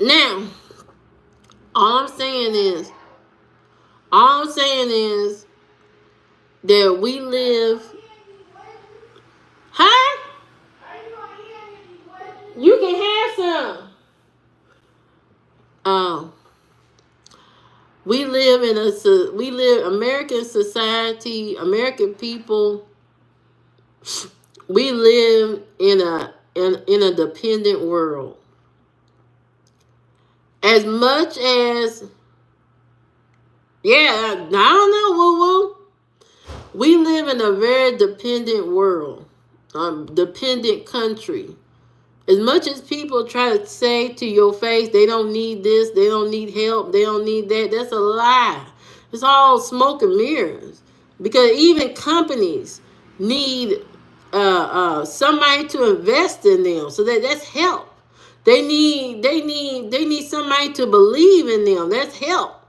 Now, all I'm saying is that we live. Huh? You can have some. We live American society, American people. We live in a dependent world. As much as, yeah, I don't know, woo-woo. We live in a very dependent world, dependent country. As much as people try to say to your face, they don't need this, they don't need help, they don't need that, that's a lie. It's all smoke and mirrors. Because even companies need somebody to invest in them, so that's help. They need somebody to believe in them. That's help.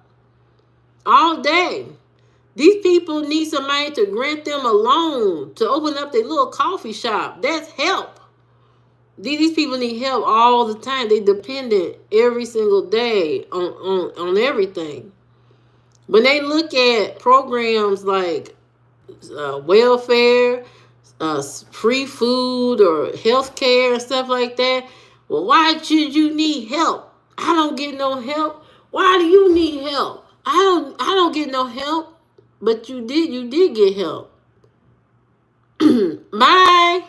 All day. These people need somebody to grant them a loan to open up their little coffee shop. That's help. These people need help all the time. They dependent every single day on everything. When they look at programs like welfare, free food, or health care and stuff like that, well, why should you need help? I don't get no help. Why do you need help? I don't get no help. But you did get help. Bye.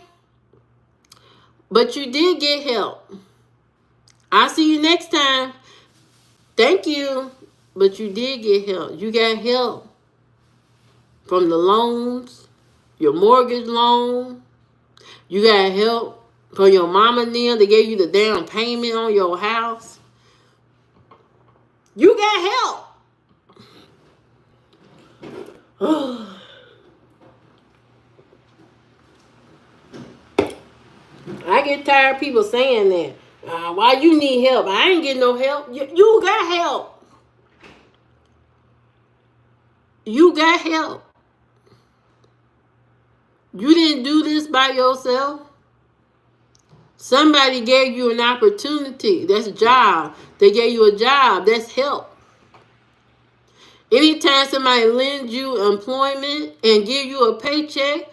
But you did get help. I'll see you next time. Thank you. But you did get help. You got help from the loans, your mortgage loan. You got help from your mama and them. They gave you the down payment on your house. You got help. I get tired of people saying that. Why you need help? I ain't getting no help. You got help. You got help. You didn't do this by yourself. Somebody gave you an opportunity. That's a job. They gave you a job. That's help. Anytime somebody lends you employment and give you a paycheck,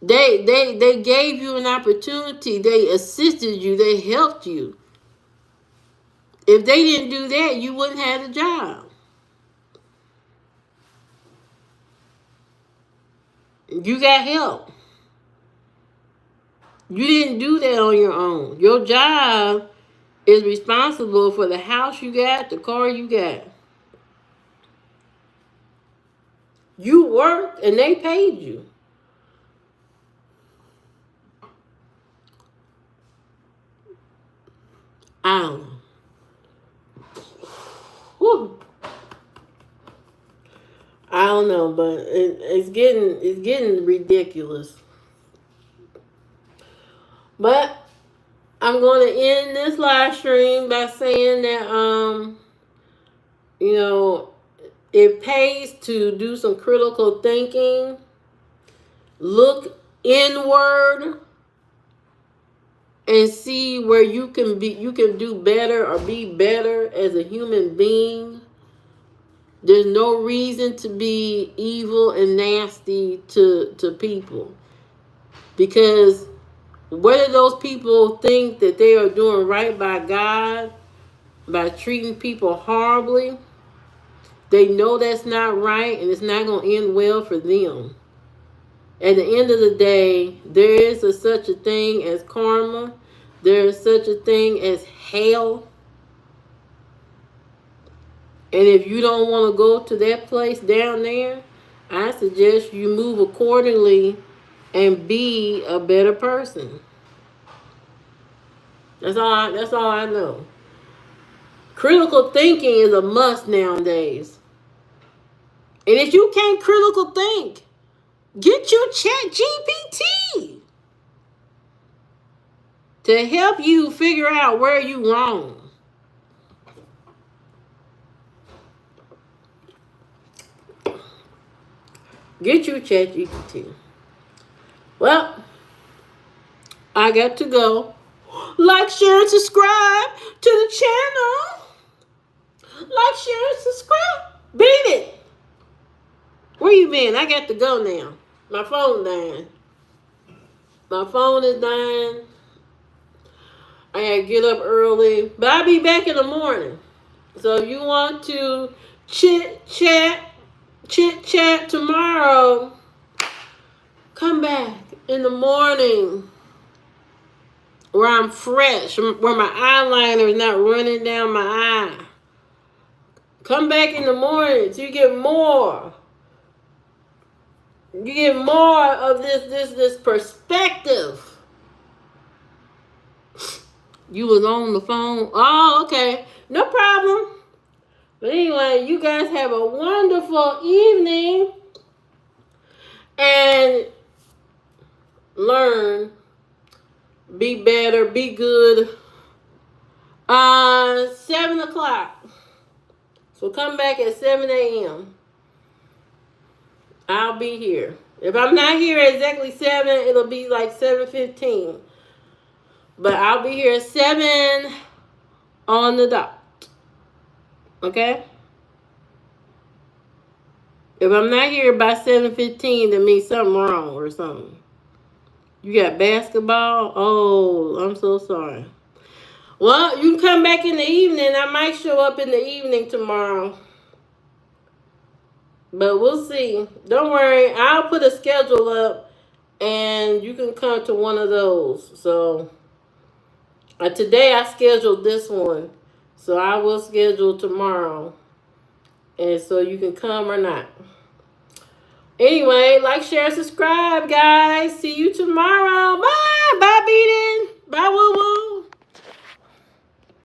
they gave you an opportunity. They assisted you. They helped you. If they didn't do that, you wouldn't have a job. You got help. You didn't do that on your own. Your job is responsible for the house you got, the car you got. You worked and they paid you. I don't know. Whew. I don't know, but it's getting ridiculous. But I'm going to end this live stream by saying that you know, it pays to do some critical thinking. Look inward and see where you can do better or be better as a human being. There's no reason to be evil and nasty to people. Because whether those people think that they are doing right by God, by treating people horribly, they know that's not right and it's not going to end well for them. At the end of the day, there is such a thing as karma. There is such a thing as hell. And if you don't want to go to that place down there, I suggest you move accordingly and be a better person. That's all I know. Critical thinking is a must nowadays. And if you can't critical think, get your ChatGPT to help you figure out where you wrong. Get your ChatGPT. Well, I got to go. Like, share, and subscribe to the channel. Like, share, and subscribe. Beat it. Where you been? I got to go now. My phone dying. My phone is dying. I had to get up early. But I'll be back in the morning. So if you want to chit chat tomorrow, come back in the morning where I'm fresh, where my eyeliner is not running down my eye. Come back in the morning so you get more. You get more of this perspective. You was on the phone. Oh, okay. No problem. But anyway, you guys have a wonderful evening. And learn. Be better. Be good. 7 o'clock. So come back at 7 a.m. I'll be here. If I'm not here at exactly 7, it'll be like 7:15. But I'll be here at 7 on the dot. Okay? If I'm not here by 7:15, that means something wrong or something. You got basketball? Oh, I'm so sorry. Well, you can come back in the evening. I might show up in the evening tomorrow. But we'll see. Don't worry. I'll put a schedule up and you can come to one of those. So today I scheduled this one. So I will schedule tomorrow. And so you can come or not. Anyway, like, share, subscribe, guys. See you tomorrow. Bye. Bye, Beatin'. Bye, woo-woo.